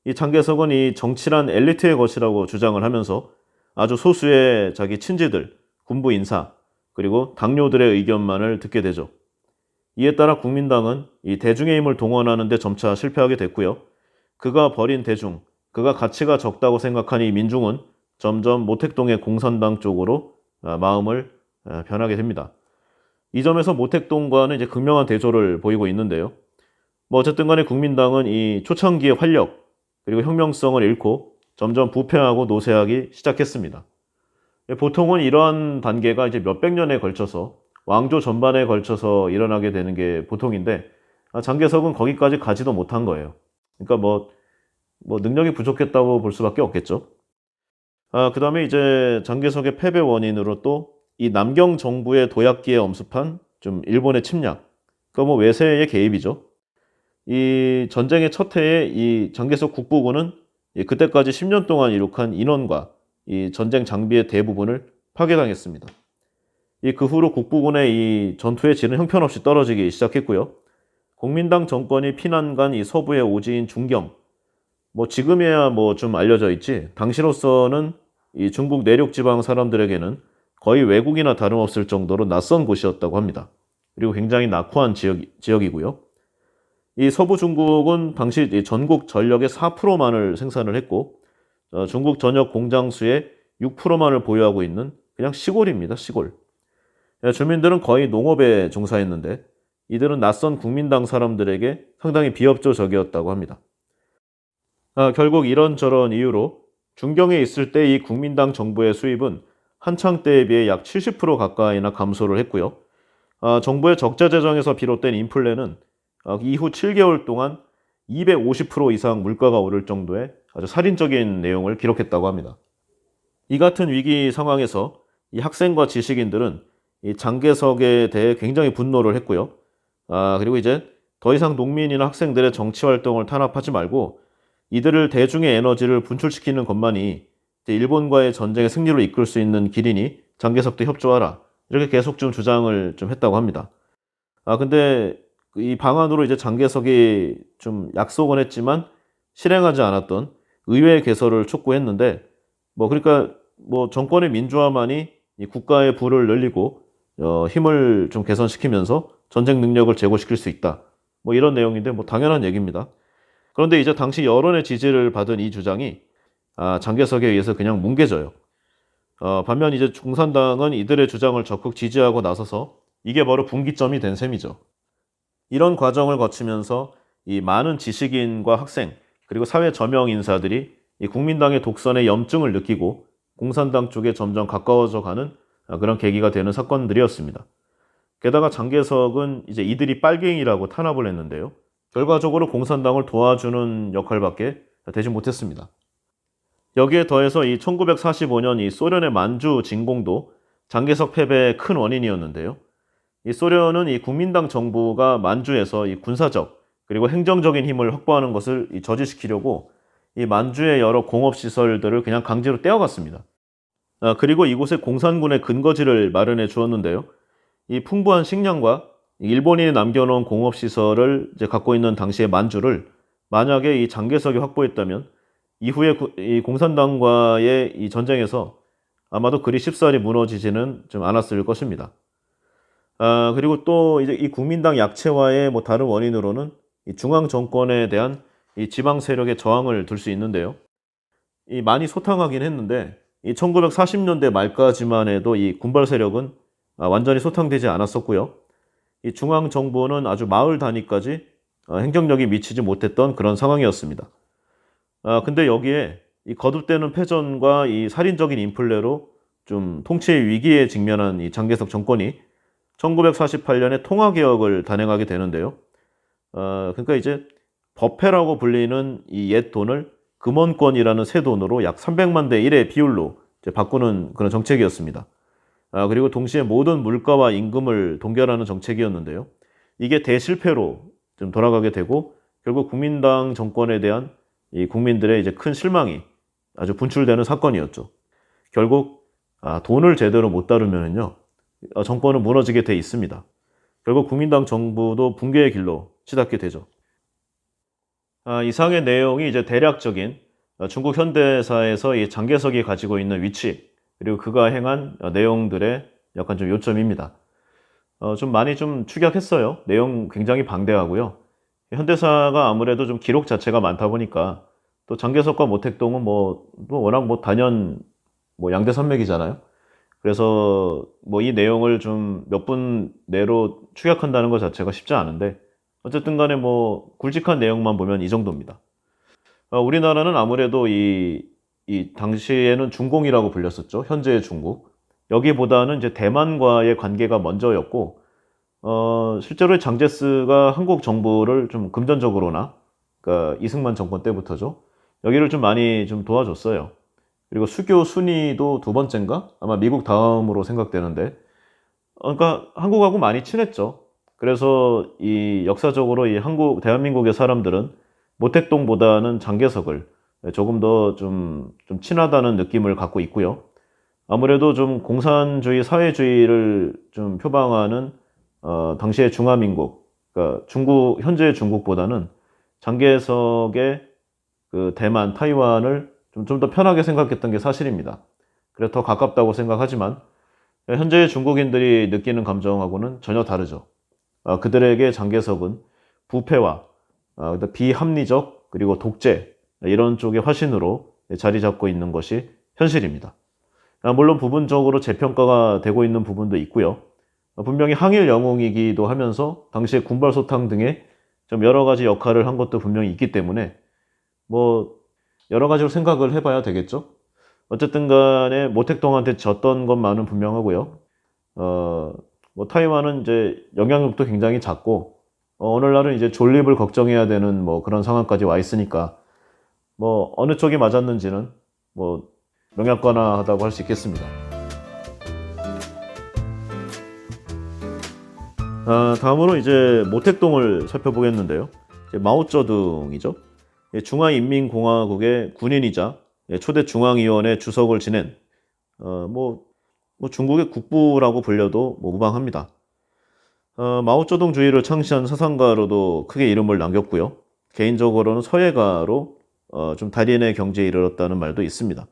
이 장개석은 이 정치란 엘리트의 것이라고 주장을 하면서 아주 소수의 자기 친지들, 군부 인사, 그리고 당뇨들의 의견만을 듣게 되죠. 이에 따라 국민당은 이 대중의 힘을 동원하는 데 점차 실패하게 됐고요. 그가 버린 대중, 그가 가치가 적다고 생각한 이 민중은 점점 모택동의 공산당 쪽으로 마음을 변하게 됩니다. 이 점에서 모택동과는 이제 극명한 대조를 보이고 있는데요. 뭐 어쨌든 간에 국민당은 이 초창기의 활력 그리고 혁명성을 잃고 점점 부패하고 노쇠하기 시작했습니다. 보통은 이러한 단계가 이제 몇백 년에 걸쳐서 왕조 전반에 걸쳐서 일어나게 되는 게 보통인데 장개석은 거기까지 가지도 못한 거예요. 그러니까 뭐 능력이 부족했다고 볼 수밖에 없겠죠. 그 다음에 이제 장개석의 패배 원인으로 또 이 남경 정부의 도약기에 엄습한 좀 일본의 침략, 그러니까 뭐 외세의 개입이죠. 이 전쟁의 첫 해에 이 장개석 국부군은 그때까지 10년 동안 이룩한 인원과 이 전쟁 장비의 대부분을 파괴당했습니다. 그 후로 국부군의 이 전투의 질은 형편없이 떨어지기 시작했고요. 국민당 정권이 피난간 이 서부의 오지인 중경, 뭐 지금이야 뭐 좀 알려져 있지 당시로서는 이 중국 내륙 지방 사람들에게는 거의 외국이나 다름없을 정도로 낯선 곳이었다고 합니다. 그리고 굉장히 낙후한 지역이고요. 이 서부 중국은 당시 전국 전력의 4%만을 생산을 했고 중국 전역 공장 수의 6%만을 보유하고 있는 그냥 시골입니다. 시골. 주민들은 거의 농업에 종사했는데 이들은 낯선 국민당 사람들에게 상당히 비협조적이었다고 합니다. 결국 이런저런 이유로 중경에 있을 때 이 국민당 정부의 수입은 한창 때에 비해 약 70% 가까이나 감소를 했고요. 정부의 적자 재정에서 비롯된 인플레는 이후 7개월 동안 250% 이상 물가가 오를 정도의 아주 살인적인 내용을 기록했다고 합니다. 이 같은 위기 상황에서 이 학생과 지식인들은 이 장개석에 대해 굉장히 분노를 했고요. 그리고 이제 더 이상 농민이나 학생들의 정치 활동을 탄압하지 말고 이들을 대중의 에너지를 분출시키는 것만이 일본과의 전쟁의 승리로 이끌 수 있는 길이니 장개석도 협조하라. 이렇게 계속 좀 주장을 좀 했다고 합니다. 근데 이 방안으로 이제 장개석이 좀 약속은 했지만 실행하지 않았던 의회 개설을 촉구했는데 그러니까 정권의 민주화만이 이 국가의 부를 늘리고 힘을 좀 개선시키면서 전쟁 능력을 제고시킬 수 있다. 이런 내용인데 당연한 얘기입니다. 그런데 이제 당시 여론의 지지를 받은 이 주장이 장개석에 의해서 그냥 뭉개져요. 반면 이제 공산당은 이들의 주장을 적극 지지하고 나서서 이게 바로 분기점이 된 셈이죠. 이런 과정을 거치면서 이 많은 지식인과 학생 그리고 사회 저명 인사들이 이 국민당의 독선의 염증을 느끼고 공산당 쪽에 점점 가까워져 가는 그런 계기가 되는 사건들이었습니다. 게다가 장개석은 이제 이들이 빨갱이라고 탄압을 했는데요. 결과적으로 공산당을 도와주는 역할밖에 되지 못했습니다. 여기에 더해서 이 1945년 이 소련의 만주 진공도 장개석 패배의 큰 원인이었는데요. 이 소련은 이 국민당 정부가 만주에서 이 군사적 그리고 행정적인 힘을 확보하는 것을 저지시키려고 이 만주의 여러 공업시설들을 그냥 강제로 떼어갔습니다. 그리고 이곳에 공산군의 근거지를 마련해 주었는데요. 이 풍부한 식량과 일본인이 남겨놓은 공업시설을 이제 갖고 있는 당시의 만주를 만약에 이 장개석이 확보했다면 이후에 이 공산당과의 이 전쟁에서 아마도 그리 쉽사리 무너지지는 좀 않았을 것입니다. 그리고 또 이제 이 국민당 약체화의 다른 원인으로는 이 중앙 정권에 대한 이 지방 세력의 저항을 들 수 있는데요. 이 많이 소탕하긴 했는데 이 1940년대 말까지만 해도 이 군발 세력은 완전히 소탕되지 않았었고요. 이 중앙 정부는 아주 마을 단위까지 행정력이 미치지 못했던 그런 상황이었습니다. 근데 여기에 이 거듭되는 패전과 이 살인적인 인플레로 좀 통치의 위기에 직면한 이 장개석 정권이 1948년에 통화개혁을 단행하게 되는데요. 그러니까 이제 법회라고 불리는 이 옛 돈을 금원권이라는 새 돈으로 약 300만 대 1의 비율로 이제 바꾸는 그런 정책이었습니다. 그리고 동시에 모든 물가와 임금을 동결하는 정책이었는데요. 이게 대실패로 좀 돌아가게 되고 결국 국민당 정권에 대한 이 국민들의 이제 큰 실망이 아주 분출되는 사건이었죠. 결국 돈을 제대로 못 다루면요 정권은 무너지게 돼 있습니다. 결국 국민당 정부도 붕괴의 길로 치닫게 되죠. 이상의 내용이 이제 대략적인 중국 현대사에서 이 장개석이 가지고 있는 위치 그리고 그가 행한 내용들의 약간 좀 요점입니다. 좀 많이 좀 축약했어요. 내용 굉장히 방대하고요. 현대사가 아무래도 좀 기록 자체가 많다 보니까 또 장개석과 모택동은 뭐 워낙 뭐 단연 뭐 양대 산맥이잖아요. 그래서 뭐 이 내용을 좀 몇 분 내로 축약한다는 것 자체가 쉽지 않은데 어쨌든 간에 뭐 굵직한 내용만 보면 이 정도입니다. 우리나라는 아무래도 이 당시에는 중공이라고 불렸었죠. 현재의 중국. 여기보다는 이제 대만과의 관계가 먼저였고, 실제로 장제스가 한국 정부를 좀 금전적으로나, 그러니까 이승만 정권 때부터죠. 여기를 좀 많이 좀 도와줬어요. 그리고 수교 순위도 두 번째인가? 아마 미국 다음으로 생각되는데, 그러니까 한국하고 많이 친했죠. 그래서 이 역사적으로 이 대한민국의 사람들은 모택동보다는 장개석을 조금 더 좀 친하다는 느낌을 갖고 있고요. 아무래도 좀 공산주의, 사회주의를 좀 표방하는 당시의 중화민국, 그러니까 현재의 중국보다는 장개석의 그 대만, 타이완을 좀 더 편하게 생각했던 게 사실입니다. 그래서 더 가깝다고 생각하지만 현재의 중국인들이 느끼는 감정하고는 전혀 다르죠. 그들에게 장개석은 부패와 비합리적 그리고 독재 이런 쪽의 화신으로 자리 잡고 있는 것이 현실입니다. 물론 부분적으로 재평가가 되고 있는 부분도 있고요. 분명히 항일 영웅이기도 하면서 당시에 군발소탕 등의 좀 여러 가지 역할을 한 것도 분명히 있기 때문에 뭐 여러 가지로 생각을 해봐야 되겠죠. 어쨌든 간에 모택동한테 졌던 것만은 분명하고요. 뭐 타이완은 이제 영향력도 굉장히 작고 오늘날은 이제 존립을 걱정해야 되는 뭐 그런 상황까지 와 있으니까 뭐 어느 쪽이 맞았는지는 뭐 명약관화하다고 할 수 있겠습니다. 다음으로 이제 모택동을 살펴보겠는데요. 이제 마오쩌둥이죠. 중화인민공화국의 군인이자 초대 중앙위원회 주석을 지낸 뭐 중국의 국부라고 불려도 뭐 무방합니다. 마오쩌둥주의를 창시한 사상가로도 크게 이름을 남겼고요. 개인적으로는 서예가로 좀 달인의 경지에 이르렀다는 말도 있습니다.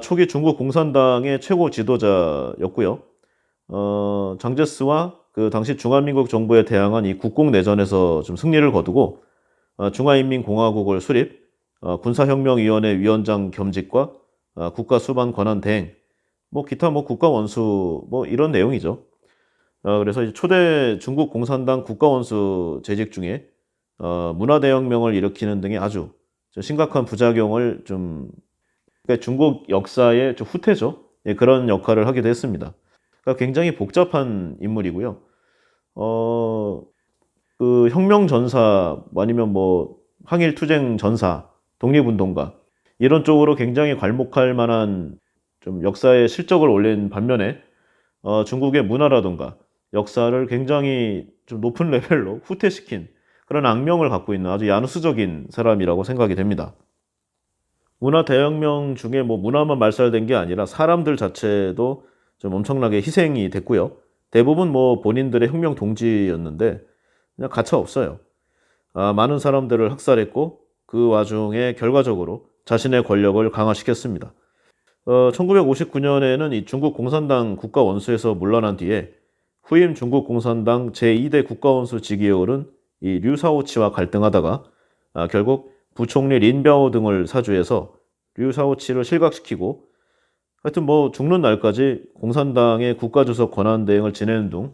초기 중국 공산당의 최고 지도자였고요. 장제스와 그 당시 중화민국 정부에 대항한 이 국공내전에서 좀 승리를 거두고 중화인민공화국을 수립, 군사혁명위원회 위원장 겸직과 국가수반 권한 대행, 뭐 기타 뭐 국가원수 뭐 이런 내용이죠. 그래서 이제 초대 중국 공산당 국가원수 재직 중에 문화대혁명을 일으키는 등의 아주 심각한 부작용을 그러니까 중국 역사의 좀 후퇴죠. 예, 그런 역할을 하기도 했습니다. 그러니까 굉장히 복잡한 인물이고요. 그 혁명 전사 아니면 뭐 항일 투쟁 전사, 독립운동가 이런 쪽으로 굉장히 괄목할 만한 좀 역사의 실적을 올린 반면에 중국의 문화라든가 역사를 굉장히 좀 높은 레벨로 후퇴시킨 그런 악명을 갖고 있는 아주 야누스적인 사람이라고 생각이 됩니다. 문화 대혁명 중에 뭐 문화만 말살된 게 아니라 사람들 자체도 좀 엄청나게 희생이 됐고요. 대부분 뭐 본인들의 혁명 동지였는데 그냥 가차 없어요. 많은 사람들을 학살했고 그 와중에 결과적으로 자신의 권력을 강화시켰습니다. 1959년에는 이 중국 공산당 국가원수에서 물러난 뒤에 후임 중국 공산당 제2대 국가원수 직위에 오른 이 류사오치와 갈등하다가 결국 부총리 린벼오 등을 사주해서 류사오치를 실각시키고 하여튼 뭐 죽는 날까지 공산당의 국가주석 권한대행을 지내는 등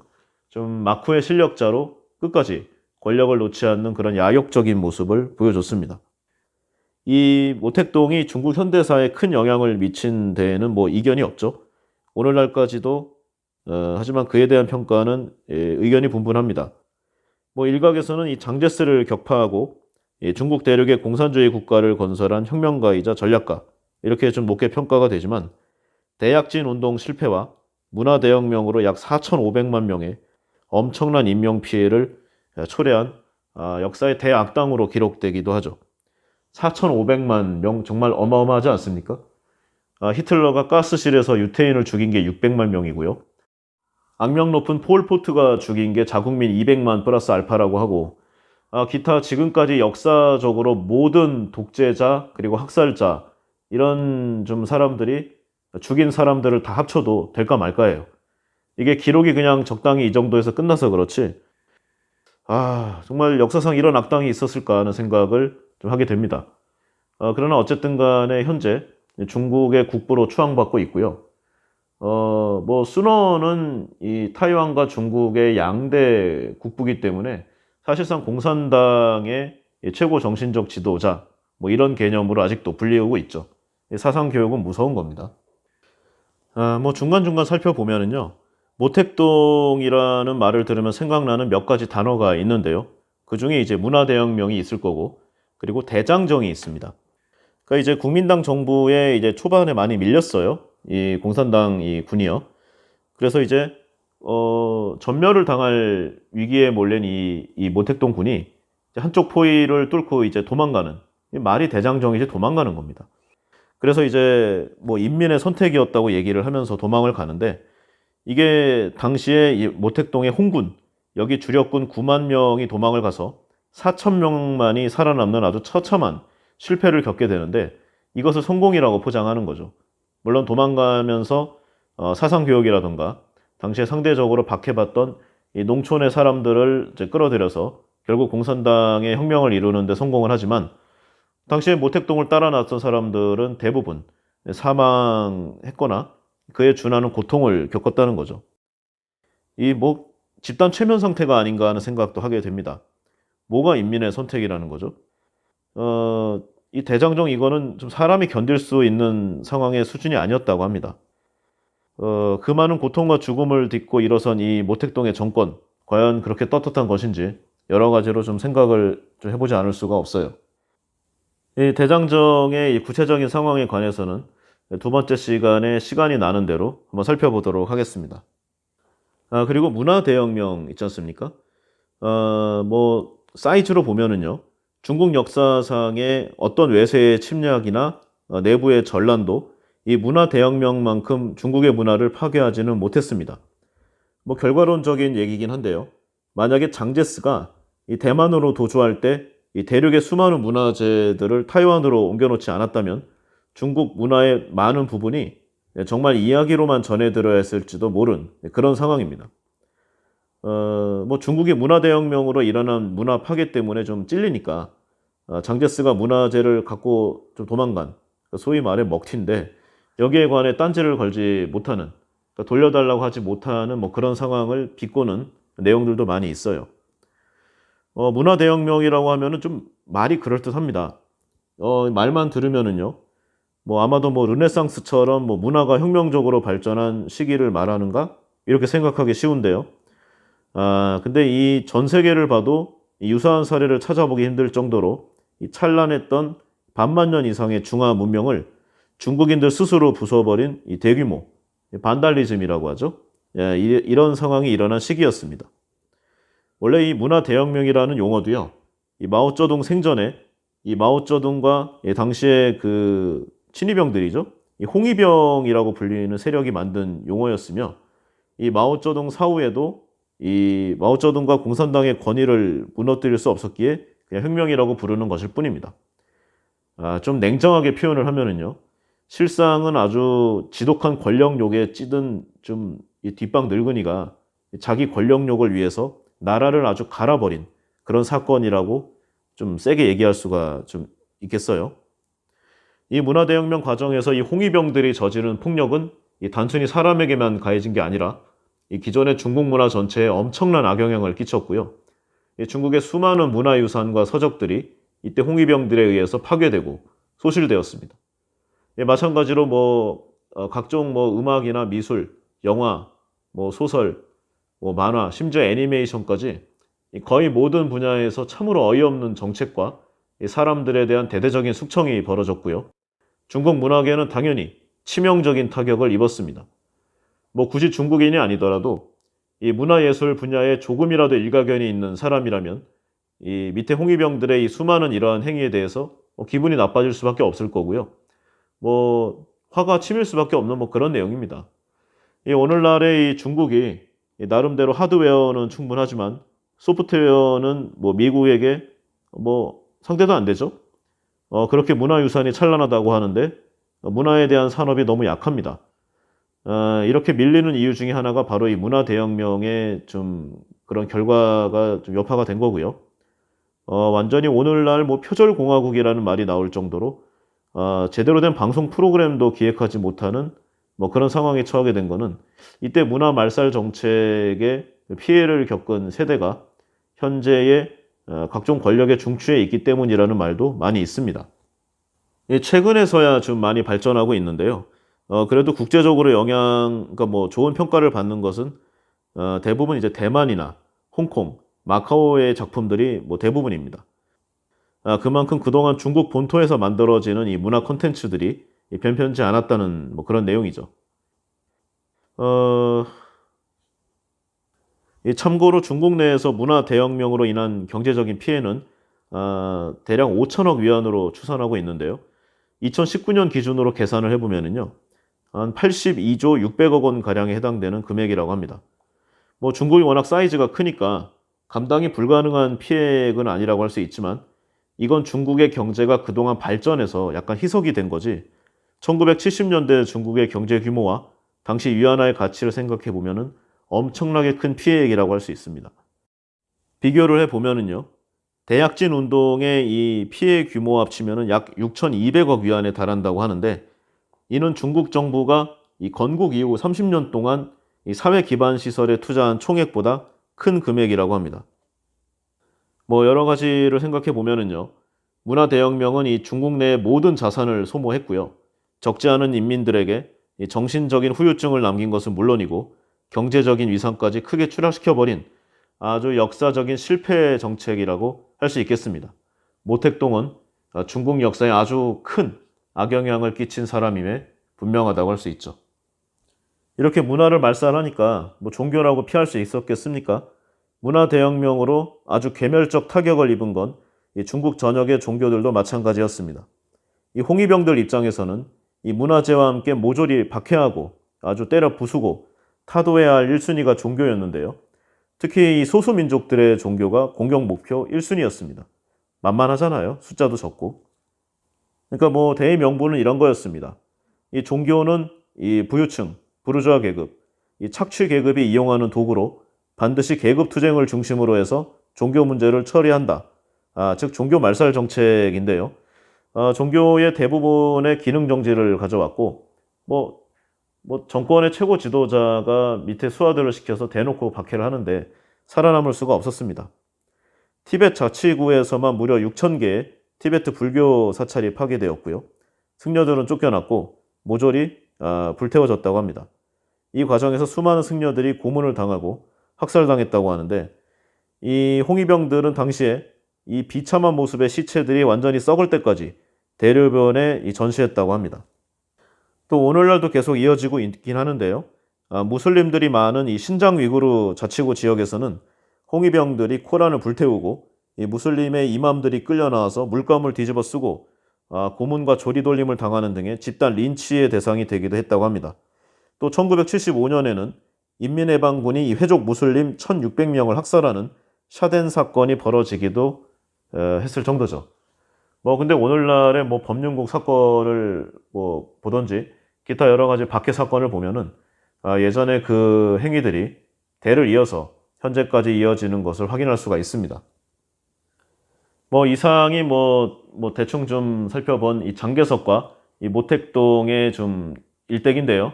좀 막후의 실력자로 끝까지 권력을 놓지 않는 그런 야욕적인 모습을 보여줬습니다. 이 모택동이 중국 현대사에 큰 영향을 미친 데에는 뭐 이견이 없죠. 오늘날까지도 하지만 그에 대한 평가는 의견이 분분합니다. 뭐 일각에서는 이 장제스를 격파하고 중국 대륙의 공산주의 국가를 건설한 혁명가이자 전략가 이렇게 좀 높게 평가가 되지만 대약진 운동 실패와 문화대혁명으로 약 4,500만 명의 엄청난 인명피해를 초래한 역사의 대악당으로 기록되기도 하죠. 4,500만 명 정말 어마어마하지 않습니까? 히틀러가 가스실에서 유태인을 죽인 게 600만 명이고요. 악명 높은 폴포트가 죽인 게 자국민 200만 플러스 알파라고 하고 기타 지금까지 역사적으로 모든 독재자 그리고 학살자 이런 좀 사람들이 죽인 사람들을 다 합쳐도 될까 말까예요. 이게 기록이 그냥 적당히 이 정도에서 끝나서 그렇지, 정말 역사상 이런 악당이 있었을까 하는 생각을 좀 하게 됩니다. 그러나 어쨌든 간에 현재 중국의 국부로 추앙받고 있고요. 뭐 순원은 이 타이완과 중국의 양대 국부이기 때문에 사실상 공산당의 이 최고 정신적 지도자, 뭐 이런 개념으로 아직도 불리우고 있죠. 이 사상 교육은 무서운 겁니다. 뭐 중간중간 살펴보면은요, 모택동이라는 말을 들으면 생각나는 몇 가지 단어가 있는데요. 그 중에 이제 문화대혁명이 있을 거고, 그리고 대장정이 있습니다. 그러니까 이제 국민당 정부에 이제 초반에 많이 밀렸어요. 이 공산당 이 군이요. 그래서 이제 전멸을 당할 위기에 몰린 이 모택동 군이 이제 한쪽 포위를 뚫고 이제 도망가는, 이 말이 대장정이지 도망가는 겁니다. 그래서 이제 뭐 인민의 선택이었다고 얘기를 하면서 도망을 가는데, 이게 당시에 이 모택동의 홍군, 여기 주력군 9만 명이 도망을 가서 4천 명만이 살아남는 아주 처참한 실패를 겪게 되는데, 이것을 성공이라고 포장하는 거죠. 물론 도망가면서 사상교육이라든가 당시에 상대적으로 박해받던 이 농촌의 사람들을 이제 끌어들여서 결국 공산당의 혁명을 이루는 데 성공을 하지만, 당시에 모택동을 따라 나선 사람들은 대부분 사망했거나 그에 준하는 고통을 겪었다는 거죠. 이 뭐 집단 최면 상태가 아닌가 하는 생각도 하게 됩니다. 뭐가 인민의 선택이라는 거죠? 이 대장정 이거는 좀 사람이 견딜 수 있는 상황의 수준이 아니었다고 합니다. 그 많은 고통과 죽음을 딛고 일어선 이 모택동의 정권, 과연 그렇게 떳떳한 것인지 여러 가지로 좀 생각을 좀 해보지 않을 수가 없어요. 이 대장정의 이 구체적인 상황에 관해서는 두 번째 시간에 시간이 나는 대로 한번 살펴보도록 하겠습니다. 그리고 문화대혁명 있지 않습니까? 뭐 사이즈로 보면은요, 중국 역사상의 어떤 외세의 침략이나 내부의 전란도 이 문화대혁명만큼 중국의 문화를 파괴하지는 못했습니다. 뭐 결과론적인 얘기긴 한데요. 만약에 장제스가 이 대만으로 도주할 때 이 대륙의 수많은 문화재들을 타이완으로 옮겨놓지 않았다면 중국 문화의 많은 부분이 정말 이야기로만 전해 들어야 했을지도 모른 그런 상황입니다. 뭐 중국이 문화대혁명으로 일어난 문화 파괴 때문에 좀 찔리니까 장제스가 문화재를 갖고 좀 도망간, 소위 말해 먹튀인데, 여기에 관해 딴지를 걸지 못하는, 그러니까 돌려달라고 하지 못하는 뭐 그런 상황을 비꼬는 내용들도 많이 있어요. 문화대혁명이라고 하면은 좀 말이 그럴듯합니다. 말만 들으면은요, 뭐 아마도 뭐 르네상스처럼 뭐 문화가 혁명적으로 발전한 시기를 말하는가? 이렇게 생각하기 쉬운데요. 근데 이 전 세계를 봐도 이 유사한 사례를 찾아보기 힘들 정도로 이 찬란했던 반만 년 이상의 중화 문명을 중국인들 스스로 부숴버린 이 대규모 반달리즘이라고 하죠. 예, 이런 상황이 일어난 시기였습니다. 원래 이 문화대혁명이라는 용어도요, 이 마오쩌둥 생전에 이 마오쩌둥과 당시의 그 친위병들이죠, 이 홍위병이라고 불리는 세력이 만든 용어였으며, 이 마오쩌둥 사후에도 이 마오쩌둥과 공산당의 권위를 무너뜨릴 수 없었기에 그냥 혁명이라고 부르는 것일 뿐입니다. 좀 냉정하게 표현을 하면은요, 실상은 아주 지독한 권력욕에 찌든 좀 이 뒷방 늙은이가 자기 권력욕을 위해서 나라를 아주 갈아버린 그런 사건이라고 좀 세게 얘기할 수가 좀 있겠어요. 이 문화대혁명 과정에서 이 홍위병들이 저지른 폭력은 이 단순히 사람에게만 가해진 게 아니라 이 기존의 중국 문화 전체에 엄청난 악영향을 끼쳤고요. 이 중국의 수많은 문화유산과 서적들이 이때 홍위병들에 의해서 파괴되고 소실되었습니다. 마찬가지로 뭐 각종 뭐 음악이나 미술, 영화, 뭐 소설, 뭐 만화, 심지어 애니메이션까지 거의 모든 분야에서 참으로 어이없는 정책과 사람들에 대한 대대적인 숙청이 벌어졌고요. 중국 문화계는 당연히 치명적인 타격을 입었습니다. 뭐 굳이 중국인이 아니더라도 이 문화예술 분야에 조금이라도 일가견이 있는 사람이라면 이 밑에 홍위병들의 이 수많은 이러한 행위에 대해서 기분이 나빠질 수밖에 없을 거고요. 뭐 화가 치밀 수밖에 없는 뭐 그런 내용입니다. 이 오늘날의 이 중국이 나름대로 하드웨어는 충분하지만 소프트웨어는 뭐 미국에게 뭐 상대도 안 되죠. 그렇게 문화유산이 찬란하다고 하는데 문화에 대한 산업이 너무 약합니다. 이렇게 밀리는 이유 중에 하나가 바로 이 문화 대혁명의 좀 그런 결과가 좀 여파가 된 거고요. 완전히 오늘날 뭐 표절공화국이라는 말이 나올 정도로 제대로 된 방송 프로그램도 기획하지 못하는 뭐 그런 상황에 처하게 된 거는 이때 문화 말살 정책에 피해를 겪은 세대가 현재의 각종 권력의 중추에 있기 때문이라는 말도 많이 있습니다. 최근에서야 좀 많이 발전하고 있는데요. 그래도 국제적으로 그러니까 뭐 좋은 평가를 받는 것은 대부분 이제 대만이나 홍콩, 마카오의 작품들이 뭐 대부분입니다. 그만큼 그동안 중국 본토에서 만들어지는 이 문화 콘텐츠들이 변편치 않았다는 뭐 그런 내용이죠. 어, 참고로 중국 내에서 문화 대혁명으로 인한 경제적인 피해는 대략 5천억 위안으로 추산하고 있는데요. 2019년 기준으로 계산을 해보면은요, 한 82조 600억 원 가량에 해당되는 금액이라고 합니다. 뭐 중국이 워낙 사이즈가 크니까 감당이 불가능한 피해액은 아니라고 할 수 있지만 이건 중국의 경제가 그동안 발전해서 약간 희석이 된 거지 1970년대 중국의 경제 규모와 당시 위안화의 가치를 생각해 보면은 엄청나게 큰 피해액이라고 할 수 있습니다. 비교를 해 보면은요. 대약진 운동의 이 피해 규모 합치면은 약 6,200억 위안에 달한다고 하는데 이는 중국 정부가 이 건국 이후 30년 동안 이 사회 기반 시설에 투자한 총액보다 큰 금액이라고 합니다. 뭐 여러 가지를 생각해 보면은요. 문화 대혁명은 이 중국 내의 모든 자산을 소모했고요. 적지 않은 인민들에게 이 정신적인 후유증을 남긴 것은 물론이고 경제적인 위상까지 크게 추락시켜 버린 아주 역사적인 실패 정책이라고 할 수 있겠습니다. 모택동은 중국 역사에 아주 큰 악영향을 끼친 사람임에 분명하다고 할 수 있죠. 이렇게 문화를 말살하니까 뭐 종교라고 피할 수 있었겠습니까? 문화 대혁명으로 아주 괴멸적 타격을 입은 건 이 중국 전역의 종교들도 마찬가지였습니다. 이 홍위병들 입장에서는 이 문화재와 함께 모조리 박해하고 아주 때려 부수고 타도해야 할 1순위가 종교였는데요. 특히 이 소수민족들의 종교가 공격 목표 1순위였습니다. 만만하잖아요. 숫자도 적고. 그러니까 뭐 대의명분은 이런 거였습니다. 이 종교는 이 부유층, 부르주아 계급, 이 착취 계급이 이용하는 도구로 반드시 계급 투쟁을 중심으로 해서 종교 문제를 처리한다. 즉 종교 말살 정책인데요. 종교의 대부분의 기능 정지를 가져왔고 뭐 정권의 최고 지도자가 밑에 수하들을 시켜서 대놓고 박해를 하는데 살아남을 수가 없었습니다. 티베트 자치구에서만 무려 6,000개의 티베트 불교 사찰이 파괴되었고요. 승려들은 쫓겨났고 모조리 불태워졌다고 합니다. 이 과정에서 수많은 승려들이 고문을 당하고 학살당했다고 하는데 이 홍위병들은 당시에 이 비참한 모습의 시체들이 완전히 썩을 때까지 대로변에 전시했다고 합니다. 또 오늘날도 계속 이어지고 있긴 하는데요. 무슬림들이 많은 이 신장 위구르 자치구 지역에서는 홍위병들이 코란을 불태우고 이 무슬림의 이맘들이 끌려나와서 물감을 뒤집어 쓰고 고문과 조리돌림을 당하는 등의 집단 린치의 대상이 되기도 했다고 합니다. 또 1975년에는 인민해방군이 이 회족 무슬림 1,600명을 학살하는 샤덴 사건이 벌어지기도 했을 정도죠. 뭐 근데 오늘날의 뭐 법륜국 사건을 뭐 보던지 기타 여러 가지 박해 사건을 보면은 예전에 그 행위들이 대를 이어서 현재까지 이어지는 것을 확인할 수가 있습니다. 뭐 이상이 뭐 대충 좀 살펴본 이 장개석과 이 모택동의 좀 일대기인데요.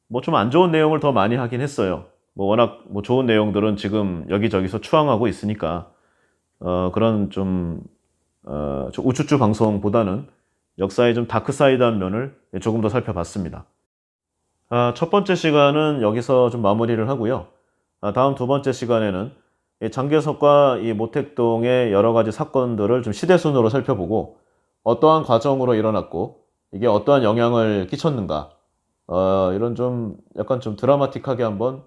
뭐 좀 안 좋은 내용을 더 많이 하긴 했어요. 뭐 워낙 뭐 좋은 내용들은 지금 여기저기서 추앙하고 있으니까 그런 좀 우쭈쭈 방송보다는 역사의 좀 다크사이드한 면을 조금 더 살펴봤습니다. 첫 번째 시간은 여기서 좀 마무리를 하고요. 다음 두 번째 시간에는 이 장개석과 이 모택동의 여러 가지 사건들을 좀 시대순으로 살펴보고 어떠한 과정으로 일어났고 이게 어떠한 영향을 끼쳤는가 이런 좀 약간 좀 드라마틱하게 한번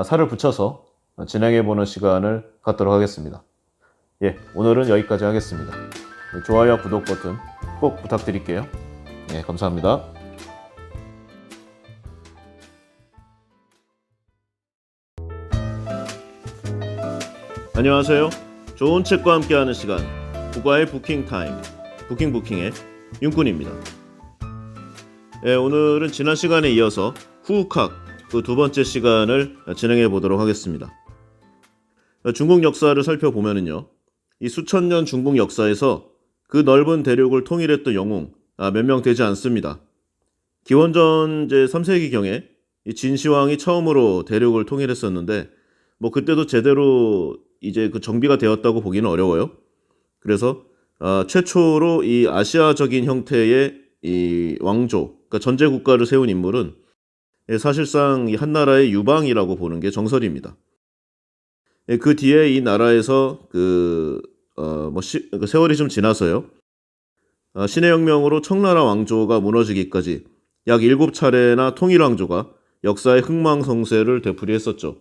살을 붙여서 진행해보는 시간을 갖도록 하겠습니다. 예, 오늘은 여기까지 하겠습니다. 좋아요와 구독 버튼 꼭 부탁드릴게요. 예, 감사합니다. 안녕하세요. 좋은 책과 함께하는 시간, 국가의 부킹 타임, 부킹의 윤군입니다. 예, 오늘은 지난 시간에 이어서 후흑학 그 두 번째 시간을 진행해 보도록 하겠습니다. 중국 역사를 살펴보면은요, 이 수천 년 중국 역사에서 그 넓은 대륙을 통일했던 영웅 몇 명 되지 않습니다. 기원전 제 3세기경에 이 진시황이 처음으로 대륙을 통일했었는데 그때도 제대로 이제 그 정비가 되었다고 보기는 어려워요. 그래서 최초로 이 아시아적인 형태의 이 왕조, 그러니까 전제 국가를 세운 인물은 사실상 이 한나라의 유방이라고 보는 게 정설입니다. 그 뒤에 이 나라에서 그 세월이 좀 지나서요. 신의 혁명으로 청나라 왕조가 무너지기까지 약 7차례나 통일왕조가 역사의 흥망성쇠를 되풀이했었죠.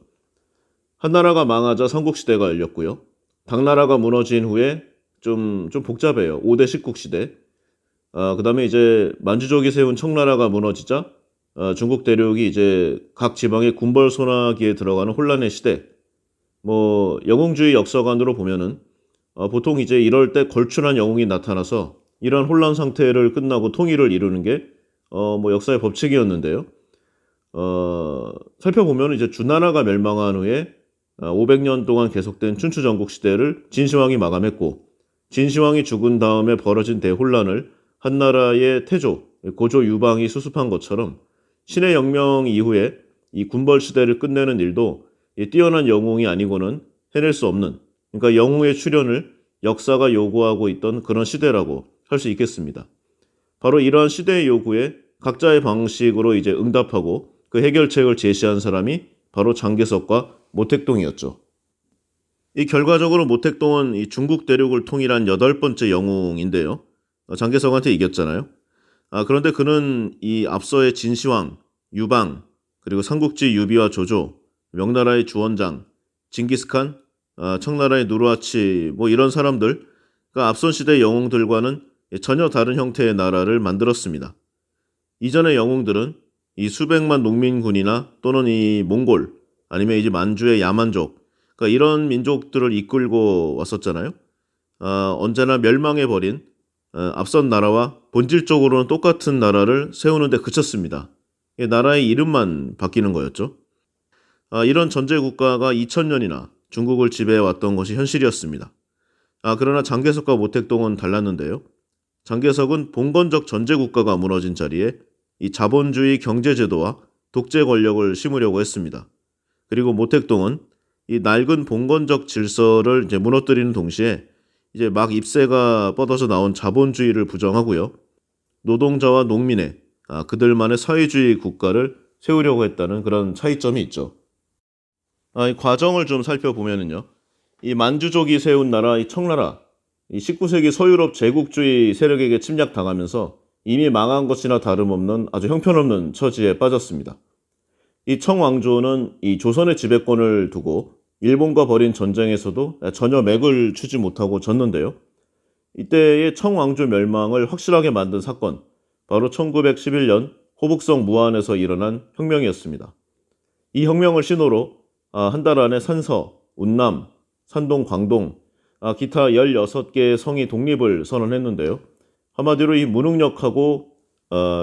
한나라가 망하자 삼국시대가 열렸고요. 당나라가 무너진 후에 좀 복잡해요. 5대 십국시대. 그 다음에 이제 만주족이 세운 청나라가 무너지자 중국 대륙이 이제 각 지방의 군벌 소나기에 들어가는 혼란의 시대. 영웅주의 역사관으로 보면은 보통 이제 이럴 때 걸출한 영웅이 나타나서 이런 혼란 상태를 끝나고 통일을 이루는 게 역사의 법칙이었는데요. 살펴보면 이제 주나라가 멸망한 후에 500년 동안 계속된 춘추 전국 시대를 진시황이 마감했고, 진시황이 죽은 다음에 벌어진 대혼란을 한나라의 태조, 고조 유방이 수습한 것처럼 신의 혁명 이후에 이 군벌 시대를 끝내는 일도 뛰어난 영웅이 아니고는 해낼 수 없는, 그러니까 영웅의 출현을 역사가 요구하고 있던 그런 시대라고 할 수 있겠습니다. 바로 이러한 시대의 요구에 각자의 방식으로 이제 응답하고 그 해결책을 제시한 사람이 바로 장개석과 모택동이었죠. 이 결과적으로 모택동은 이 중국 대륙을 통일한 8번째 영웅인데요. 장개석한테 이겼잖아요. 그런데 그는 이 앞서의 진시황, 유방, 그리고 삼국지 유비와 조조, 명나라의 주원장, 징기스칸, 청나라의 누르하치 이런 사람들, 그러니까 앞선 시대의 영웅들과는 전혀 다른 형태의 나라를 만들었습니다. 이전의 영웅들은 이 수백만 농민군이나 또는 이 몽골 아니면 이제 만주의 야만족, 그러니까 이런 민족들을 이끌고 왔었잖아요. 언제나 멸망해버린 앞선 나라와 본질적으로는 똑같은 나라를 세우는 데 그쳤습니다. 나라의 이름만 바뀌는 거였죠. 이런 전제 국가가 2000년이나 중국을 지배해왔던 것이 현실이었습니다. 그러나 장개석과 모택동은 달랐는데요. 장개석은 봉건적 전제 국가가 무너진 자리에 이 자본주의 경제제도와 독재 권력을 심으려고 했습니다. 그리고 모택동은 이 낡은 봉건적 질서를 이제 무너뜨리는 동시에 이제 막 잎새가 뻗어서 나온 자본주의를 부정하고요. 노동자와 농민의 그들만의 사회주의 국가를 세우려고 했다는 그런 차이점이 있죠. 이 과정을 좀 살펴보면은요. 이 만주족이 세운 나라 이 청나라, 이 19세기 서유럽 제국주의 세력에게 침략당하면서 이미 망한 것이나 다름없는 아주 형편없는 처지에 빠졌습니다. 이 청왕조는 이 조선의 지배권을 두고 일본과 벌인 전쟁에서도 전혀 맥을 추지 못하고 졌는데요. 이때의 청왕조 멸망을 확실하게 만든 사건, 바로 1911년 호북성 무안에서 일어난 혁명이었습니다. 이 혁명을 신호로 한 달 안에 산서, 운남, 산동, 광동, 기타 16개의 성이 독립을 선언했는데요. 한마디로 이 무능력하고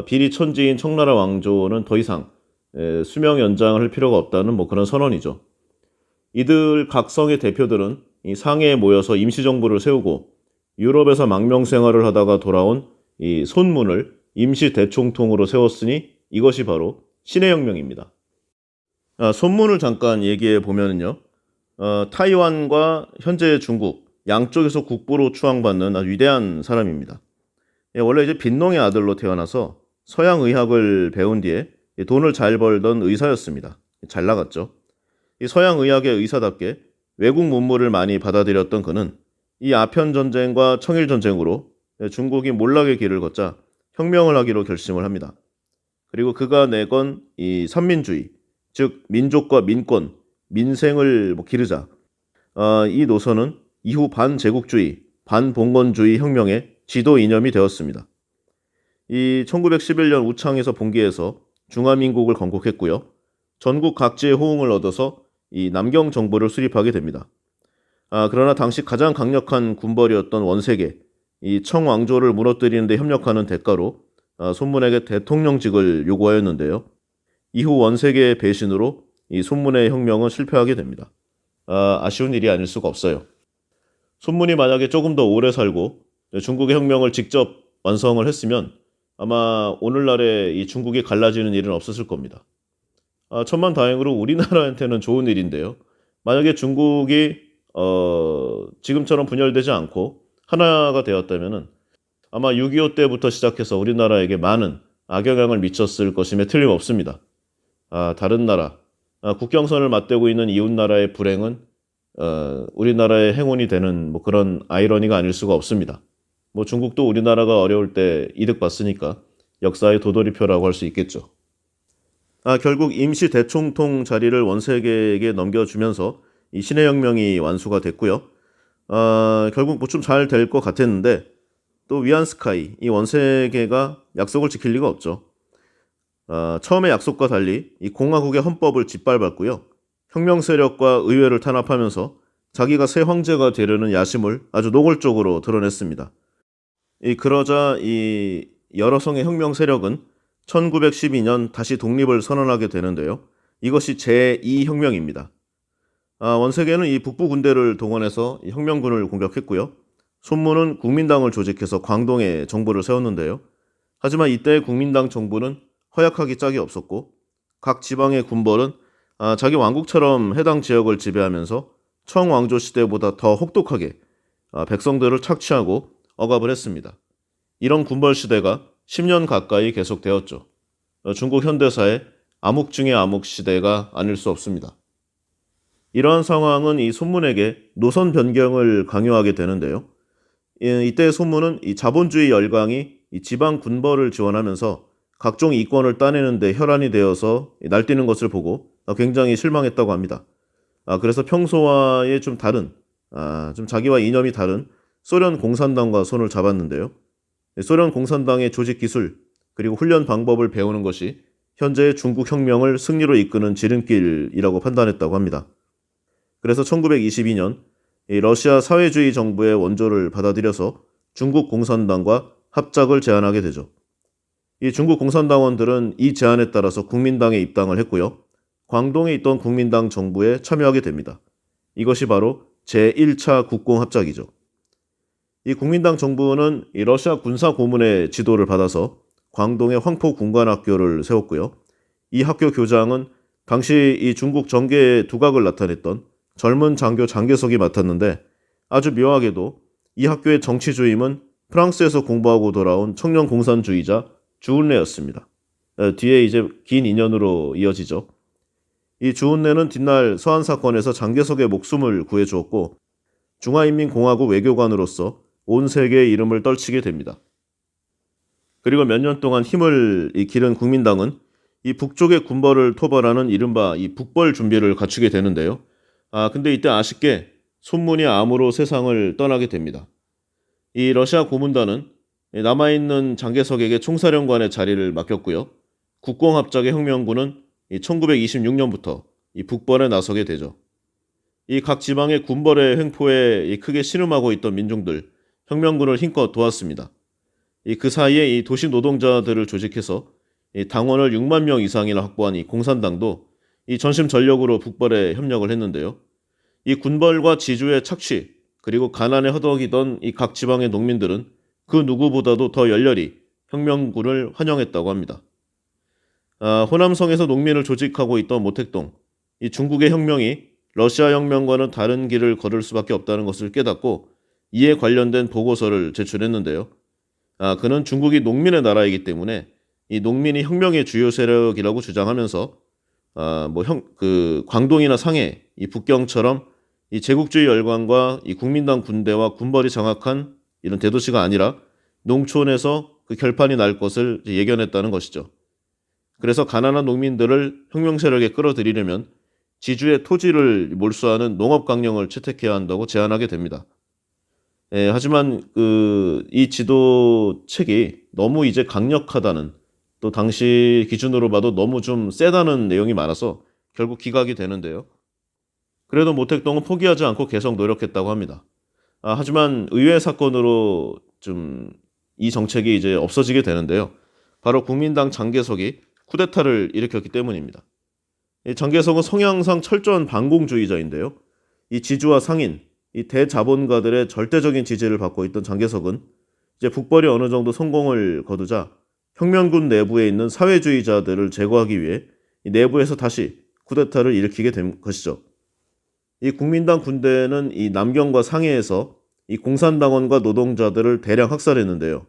비리천지인 청나라 왕조는 더 이상 수명 연장을 할 필요가 없다는 그런 선언이죠. 이들 각 성의 대표들은 이 상해에 모여서 임시정부를 세우고 유럽에서 망명 생활을 하다가 돌아온 이 손문을 임시 대총통으로 세웠으니 이것이 바로 신의 혁명입니다. 손문을 잠깐 얘기해 보면은요. 타이완과 현재 중국 양쪽에서 국부로 추앙받는 아주 위대한 사람입니다. 원래 이제 빈농의 아들로 태어나서 서양 의학을 배운 뒤에 돈을 잘 벌던 의사였습니다. 잘 나갔죠. 이 서양 의학의 의사답게 외국 문물을 많이 받아들였던 그는 이 아편 전쟁과 청일 전쟁으로 중국이 몰락의 길을 걷자 혁명을 하기로 결심을 합니다. 그리고 그가 내건 이 삼민주의, 즉 민족과 민권, 민생을 기르자 이 노선은 이후 반제국주의, 반봉건주의 혁명의 지도 이념이 되었습니다. 이 1911년 우창에서 봉기해서 중화민국을 건국했고요. 전국 각지의 호응을 얻어서 이 남경 정부를 수립하게 됩니다. 그러나 당시 가장 강력한 군벌이었던 원세계, 이 청왕조를 무너뜨리는 데 협력하는 대가로 손문에게 대통령직을 요구하였는데요. 이후 원세계의 배신으로 이 손문의 혁명은 실패하게 됩니다. 아쉬운 일이 아닐 수가 없어요. 손문이 만약에 조금 더 오래 살고 중국의 혁명을 직접 완성을 했으면 아마 오늘날의 이 중국이 갈라지는 일은 없었을 겁니다. 천만다행으로 우리나라한테는 좋은 일인데요. 만약에 중국이 지금처럼 분열되지 않고 하나가 되었다면은 아마 6.25 때부터 시작해서 우리나라에게 많은 악영향을 미쳤을 것임에 틀림없습니다. 다른 나라, 국경선을 맞대고 있는 이웃 나라의 불행은 우리나라의 행운이 되는 뭐 그런 아이러니가 아닐 수가 없습니다. 뭐 중국도 우리나라가 어려울 때 이득 봤으니까 역사의 도돌이표라고 할 수 있겠죠. 결국 임시 대총통 자리를 원세계에게 넘겨주면서 이 신의 혁명이 완수가 됐고요. 결국 뭐 좀 잘 될 것 같았는데 또 위안스카이 이 원세계가 약속을 지킬 리가 없죠. 처음에 약속과 달리 이 공화국의 헌법을 짓밟았고요. 혁명 세력과 의회를 탄압하면서 자기가 새 황제가 되려는 야심을 아주 노골적으로 드러냈습니다. 그러자 이 여러 성의 혁명 세력은 1912년 다시 독립을 선언하게 되는데요. 이것이 제2혁명입니다. 원세계는 이 북부 군대를 동원해서 혁명군을 공격했고요. 손문은 국민당을 조직해서 광동에 정부를 세웠는데요. 하지만 이때의 국민당 정부는 허약하기 짝이 없었고 각 지방의 군벌은 자기 왕국처럼 해당 지역을 지배하면서 청왕조 시대보다 더 혹독하게 백성들을 착취하고 억압을 했습니다. 이런 군벌 시대가 10년 가까이 계속되었죠. 중국 현대사의 암흑 중의 암흑 시대가 아닐 수 없습니다. 이러한 상황은 이 손문에게 노선 변경을 강요하게 되는데요. 이때 손문은 이 자본주의 열강이 이 지방 군벌을 지원하면서 각종 이권을 따내는 데 혈안이 되어서 날뛰는 것을 보고 굉장히 실망했다고 합니다. 그래서 평소와의 좀 다른, 좀 자기와 이념이 다른 소련 공산당과 손을 잡았는데요. 소련 공산당의 조직 기술 그리고 훈련 방법을 배우는 것이 현재의 중국 혁명을 승리로 이끄는 지름길이라고 판단했다고 합니다. 그래서 1922년 러시아 사회주의 정부의 원조를 받아들여서 중국 공산당과 합작을 제안하게 되죠. 이 중국 공산당원들은 이 제안에 따라서 국민당에 입당을 했고요. 광동에 있던 국민당 정부에 참여하게 됩니다. 이것이 바로 제1차 국공합작이죠. 이 국민당 정부는 이 러시아 군사 고문의 지도를 받아서 광동에 황포군관학교를 세웠고요. 이 학교 교장은 당시 이 중국 정계의 두각을 나타냈던 젊은 장교 장개석이 맡았는데 아주 묘하게도 이 학교의 정치 주임은 프랑스에서 공부하고 돌아온 청년 공산주의자 주은래였습니다. 뒤에 이제 긴 인연으로 이어지죠. 이 주은래는 뒷날 서한 사건에서 장개석의 목숨을 구해주었고 중화인민공화국 외교관으로서 온 세계의 이름을 떨치게 됩니다. 그리고 몇 년 동안 힘을 기른 국민당은 이 북쪽의 군벌을 토벌하는 이른바 이 북벌 준비를 갖추게 되는데요. 근데 이때 아쉽게 손문이 암으로 세상을 떠나게 됩니다. 이 러시아 고문단은 남아있는 장개석에게 총사령관의 자리를 맡겼고요. 국공합작의 혁명군은 1926년부터 이 북벌에 나서게 되죠. 이 각 지방의 군벌의 횡포에 크게 신음하고 있던 민중들, 혁명군을 힘껏 도왔습니다. 그 사이에 이 도시 노동자들을 조직해서 당원을 6만 명 이상이나 확보한 이 공산당도 이 전심전력으로 북벌에 협력을 했는데요. 이 군벌과 지주의 착취 그리고 가난에 허덕이던 이 각 지방의 농민들은 그 누구보다도 더 열렬히 혁명군을 환영했다고 합니다. 호남성에서 농민을 조직하고 있던 모택동, 이 중국의 혁명이 러시아 혁명과는 다른 길을 걸을 수밖에 없다는 것을 깨닫고 이에 관련된 보고서를 제출했는데요. 그는 중국이 농민의 나라이기 때문에 이 농민이 혁명의 주요 세력이라고 주장하면서 광동이나 상해, 이 북경처럼 이 제국주의 열강과 이 국민당 군대와 군벌이 장악한 이런 대도시가 아니라 농촌에서 그 결판이 날 것을 예견했다는 것이죠. 그래서 가난한 농민들을 혁명 세력에 끌어들이려면 지주의 토지를 몰수하는 농업 강령을 채택해야 한다고 제안하게 됩니다. 하지만 이 지도책이 너무 이제 강력하다는 또 당시 기준으로 봐도 너무 좀 세다는 내용이 많아서 결국 기각이 되는데요. 그래도 모택동은 포기하지 않고 계속 노력했다고 합니다. 하지만 의회 사건으로 좀 이 정책이 이제 없어지게 되는데요. 바로 국민당 장개석이 쿠데타를 일으켰기 때문입니다. 이 장개석은 성향상 철저한 반공주의자인데요. 이 지주와 상인, 이 대자본가들의 절대적인 지지를 받고 있던 장개석은 이제 북벌이 어느 정도 성공을 거두자 혁명군 내부에 있는 사회주의자들을 제거하기 위해 이 내부에서 다시 쿠데타를 일으키게 된 것이죠. 이 국민당 군대는 이 남경과 상해에서 이 공산당원과 노동자들을 대량 학살했는데요.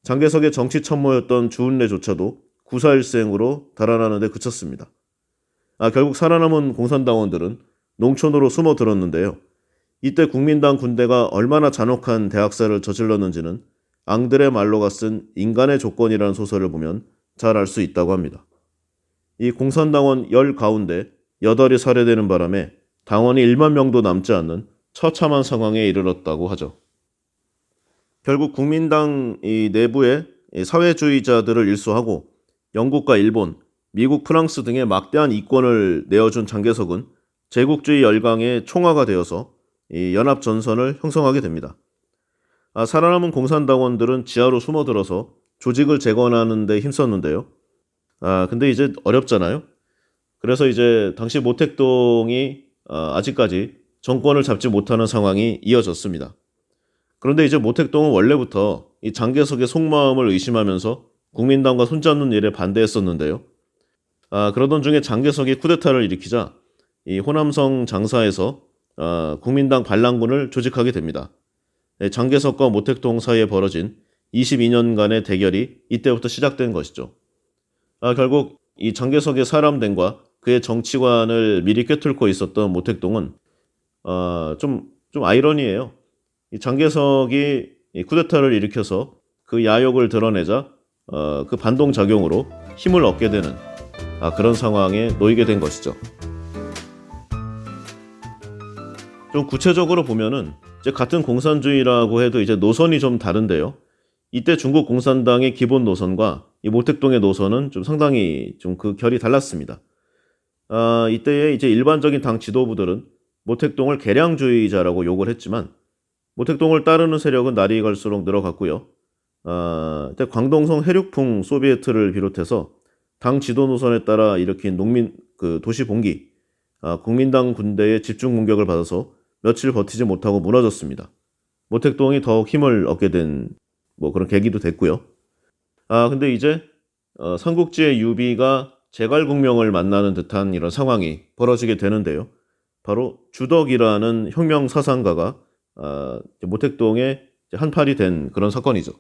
장개석의 정치 참모였던 주은래조차도 구사일생으로 달아나는 데 그쳤습니다. 결국 살아남은 공산당원들은 농촌으로 숨어들었는데요. 이때 국민당 군대가 얼마나 잔혹한 대학살을 저질렀는지는 앙드레 말로가 쓴 인간의 조건이라는 소설을 보면 잘 알 수 있다고 합니다. 이 공산당원 10 가운데 8이 살해되는 바람에 당원이 1만 명도 남지 않는 처참한 상황에 이르렀다고 하죠. 결국 국민당 이 내부의 사회주의자들을 일소하고 영국과 일본, 미국, 프랑스 등의 막대한 이권을 내어준 장개석은 제국주의 열강의 총화가 되어서 이 연합전선을 형성하게 됩니다. 살아남은 공산당원들은 지하로 숨어들어서 조직을 재건하는 데 힘썼는데요. 근데 이제 어렵잖아요. 그래서 이제 당시 모택동이 아직까지 정권을 잡지 못하는 상황이 이어졌습니다. 그런데 이제 모택동은 원래부터 이 장개석의 속마음을 의심하면서 국민당과 손잡는 일에 반대했었는데요. 그러던 중에 장개석이 쿠데타를 일으키자 이 호남성 장사에서 국민당 반란군을 조직하게 됩니다. 장개석과 모택동 사이에 벌어진 22년간의 대결이 이때부터 시작된 것이죠. 결국 이 장개석의 사람됨과 그의 정치관을 미리 꿰뚫고 있었던 모택동은 좀 아이러니해요. 이 장개석이 이 쿠데타를 일으켜서 그 야욕을 드러내자 그 반동작용으로 힘을 얻게 되는 그런 상황에 놓이게 된 것이죠. 좀 구체적으로 보면은 이제 같은 공산주의라고 해도 이제 노선이 좀 다른데요. 이때 중국 공산당의 기본 노선과 이 모택동의 노선은 좀 상당히 좀 그 결이 달랐습니다. 이때의 이제 일반적인 당 지도부들은 모택동을 개량주의자라고 욕을 했지만 모택동을 따르는 세력은 날이 갈수록 늘어갔고요. 이때 광동성 해륙풍 소비에트를 비롯해서 당 지도 노선에 따라 일으킨 농민 도시 봉기, 국민당 군대의 집중 공격을 받아서 며칠 버티지 못하고 무너졌습니다. 모택동이 더욱 힘을 얻게 된 그런 계기도 됐고요. 근데 이제 삼국지의 유비가 제갈공명을 만나는 듯한 이런 상황이 벌어지게 되는데요. 바로 주덕이라는 혁명 사상가가 모택동의 한팔이 된 그런 사건이죠.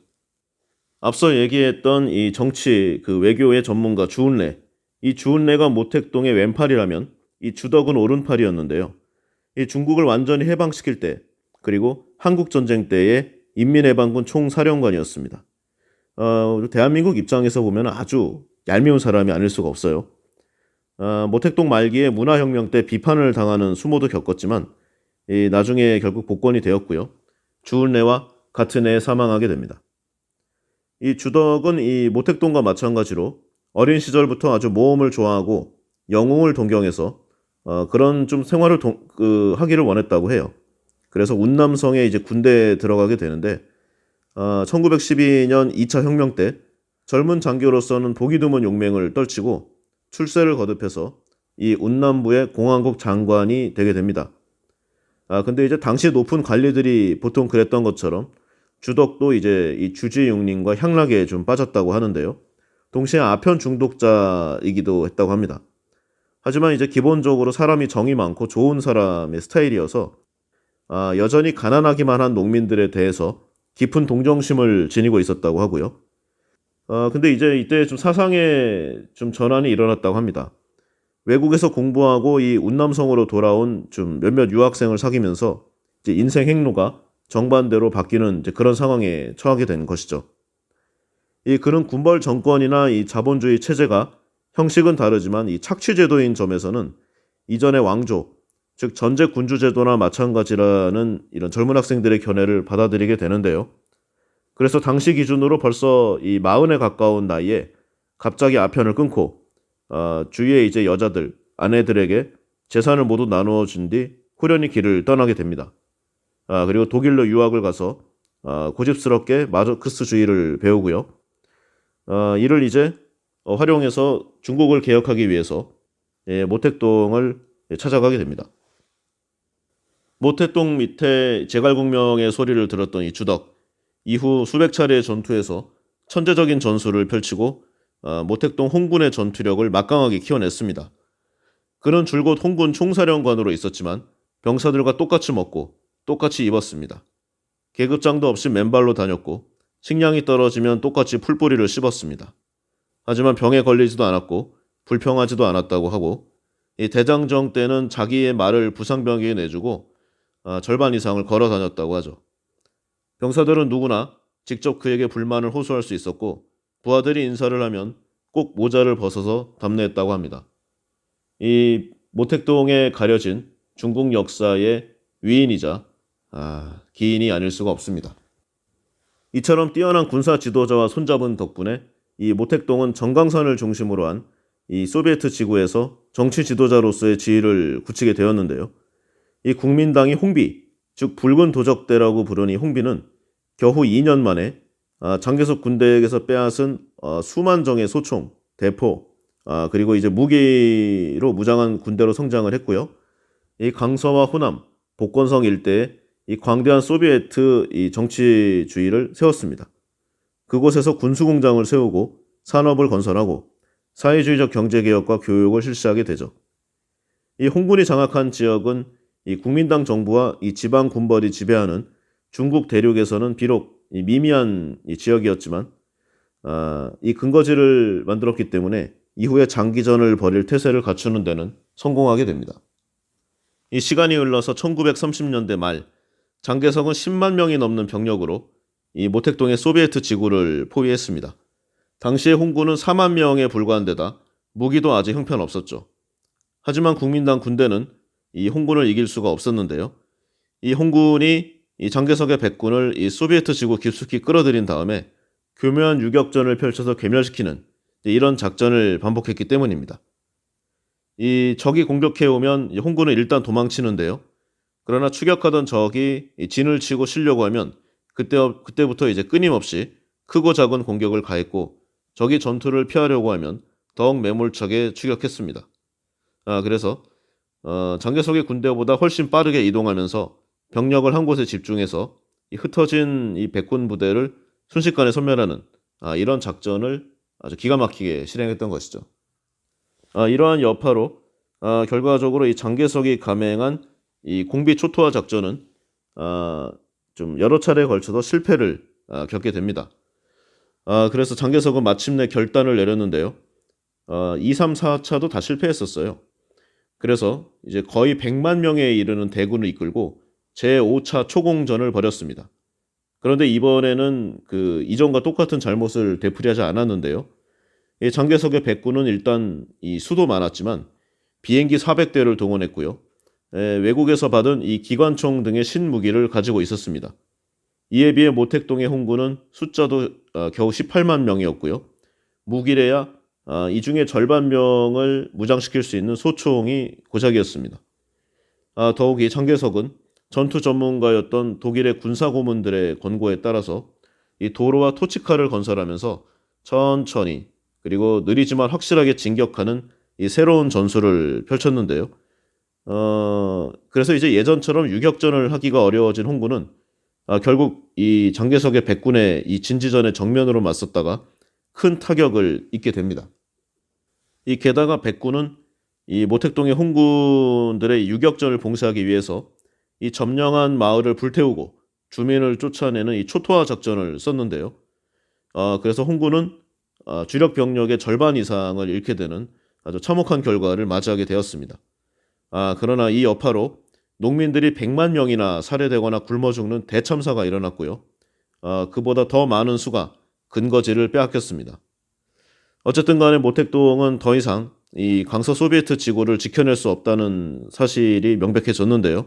앞서 얘기했던 이 정치 외교의 전문가 주은래, 이 주은래가 모택동의 왼팔이라면 이 주덕은 오른팔이었는데요. 이 중국을 완전히 해방시킬 때 그리고 한국전쟁 때의 인민해방군 총사령관이었습니다. 대한민국 입장에서 보면 아주 얄미운 사람이 아닐 수가 없어요. 모택동 말기에 문화혁명 때 비판을 당하는 수모도 겪었지만 나중에 결국 복권이 되었고요. 주은래와 같은 해에 사망하게 됩니다. 이 주덕은 이 모택동과 마찬가지로 어린 시절부터 아주 모험을 좋아하고 영웅을 동경해서 그런 좀 생활을 하기를 원했다고 해요. 그래서 운남성에 이제 군대에 들어가게 되는데 1912년 2차 혁명 때 젊은 장교로서는 보기 드문 용맹을 떨치고 출세를 거듭해서 이 운남부의 공안국 장관이 되게 됩니다. 근데 이제 당시 높은 관리들이 보통 그랬던 것처럼 주덕도 이제 이 주지용링과 향락에 좀 빠졌다고 하는데요. 동시에 아편 중독자이기도 했다고 합니다. 하지만 이제 기본적으로 사람이 정이 많고 좋은 사람의 스타일이어서 여전히 가난하기만 한 농민들에 대해서 깊은 동정심을 지니고 있었다고 하고요. 근데 이제 이때 좀 사상에 좀 전환이 일어났다고 합니다. 외국에서 공부하고 이 운남성으로 돌아온 좀 몇몇 유학생을 사귀면서 이제 인생 행로가 정반대로 바뀌는 이제 그런 상황에 처하게 된 것이죠. 그는 군벌 정권이나 이 자본주의 체제가 형식은 다르지만 이 착취제도인 점에서는 이전의 왕조, 즉 전제 군주제도나 마찬가지라는 이런 젊은 학생들의 견해를 받아들이게 되는데요. 그래서 당시 기준으로 벌써 이 40에 가까운 나이에 갑자기 아편을 끊고 주위의 이제 여자들, 아내들에게 재산을 모두 나누어 준 뒤 후련히 길을 떠나게 됩니다. 그리고 독일로 유학을 가서 고집스럽게 마르크스주의를 배우고요. 이를 이제 활용해서 중국을 개혁하기 위해서 모택동을 찾아가게 됩니다. 모택동 밑에 제갈공명의 소리를 들었던 이 주덕, 이후 수백 차례의 전투에서 천재적인 전술을 펼치고 모택동 홍군의 전투력을 막강하게 키워냈습니다. 그는 줄곧 홍군 총사령관으로 있었지만 병사들과 똑같이 먹고 똑같이 입었습니다. 계급장도 없이 맨발로 다녔고 식량이 떨어지면 똑같이 풀뿌리를 씹었습니다. 하지만 병에 걸리지도 않았고 불평하지도 않았다고 하고 이 대장정 때는 자기의 말을 부상병에게 내주고 절반 이상을 걸어 다녔다고 하죠. 병사들은 누구나 직접 그에게 불만을 호소할 수 있었고 부하들이 인사를 하면 꼭 모자를 벗어서 답례했다고 합니다. 이 모택동에 가려진 중국 역사의 위인이자 기인이 아닐 수가 없습니다. 이처럼 뛰어난 군사 지도자와 손잡은 덕분에 이 모택동은 정강산을 중심으로 한 이 소비에트 지구에서 정치 지도자로서의 지위를 굳히게 되었는데요. 이 국민당이 홍비, 즉 붉은 도적대라고 부르는 이 홍비는 겨우 2년 만에 장개석 군대에게서 빼앗은 수만 정의 소총, 대포, 그리고 이제 무기로 무장한 군대로 성장을 했고요. 이 강서와 호남, 복건성 일대에 이 광대한 소비에트 이 정치주의를 세웠습니다. 그곳에서 군수공장을 세우고 산업을 건설하고 사회주의적 경제개혁과 교육을 실시하게 되죠. 이 홍군이 장악한 지역은 이 국민당 정부와 이 지방 군벌이 지배하는 중국 대륙에서는 비록 이 미미한 이 지역이었지만 이 근거지를 만들었기 때문에 이후에 장기전을 벌일 태세를 갖추는 데는 성공하게 됩니다. 이 시간이 흘러서 1930년대 말 장개석은 10만 명이 넘는 병력으로 이 모택동의 소비에트 지구를 포위했습니다. 당시의 홍군은 4만 명에 불과한 데다 무기도 아직 형편없었죠. 하지만 국민당 군대는 이 홍군을 이길 수가 없었는데요. 이 홍군이 이 장개석의 백군을 이 소비에트 지구 깊숙이 끌어들인 다음에 교묘한 유격전을 펼쳐서 괴멸시키는 이런 작전을 반복했기 때문입니다. 이 적이 공격해오면 홍군은 일단 도망치는데요. 그러나 추격하던 적이 진을 치고 쉬려고 하면 그때부터 이제 끊임없이 크고 작은 공격을 가했고 적이 전투를 피하려고 하면 더욱 매몰차게 추격했습니다. 그래서 장개석의 군대보다 훨씬 빠르게 이동하면서 병력을 한 곳에 집중해서 이 흩어진 이 백군 부대를 순식간에 소멸하는 이런 작전을 아주 기가 막히게 실행했던 것이죠. 이러한 여파로 결과적으로 이 장개석이 감행한 이 공비 초토화 작전은 좀 여러 차례에 걸쳐서 실패를 겪게 됩니다. 그래서 장개석은 마침내 결단을 내렸는데요. 2, 3, 4차도 다 실패했었어요. 그래서 이제 거의 100만 명에 이르는 대군을 이끌고 제5차 초공전을 벌였습니다. 그런데 이번에는 그 이전과 똑같은 잘못을 되풀이하지 않았는데요. 이 장개석의 백군은 일단 이 수도 많았지만 비행기 400대를 동원했고요. 외국에서 받은 이 기관총 등의 신무기를 가지고 있었습니다. 이에 비해 모택동의 홍군은 숫자도 겨우 18만 명이었고요. 무기래야 이 중에 절반 명을 무장시킬 수 있는 소총이 고작이었습니다. 더욱 이 장개석은 전투 전문가였던 독일의 군사 고문들의 권고에 따라서 이 도로와 토치카를 건설하면서 천천히 그리고 느리지만 확실하게 진격하는 이 새로운 전술을 펼쳤는데요. 그래서 이제 예전처럼 유격전을 하기가 어려워진 홍군은 결국 이 장개석의 백군의 이 진지전에 정면으로 맞섰다가 큰 타격을 입게 됩니다. 이 게다가 백군은 이 모택동의 홍군들의 유격전을 봉쇄하기 위해서 이 점령한 마을을 불태우고 주민을 쫓아내는 이 초토화 작전을 썼는데요. 그래서 홍군은 주력 병력의 절반 이상을 잃게 되는 아주 참혹한 결과를 맞이하게 되었습니다. 그러나 이 여파로 농민들이 100만 명이나 살해되거나 굶어 죽는 대참사가 일어났고요. 그보다 더 많은 수가 근거지를 빼앗겼습니다. 어쨌든 간에 모택동은 더 이상 이 강서 소비에트 지구를 지켜낼 수 없다는 사실이 명백해졌는데요.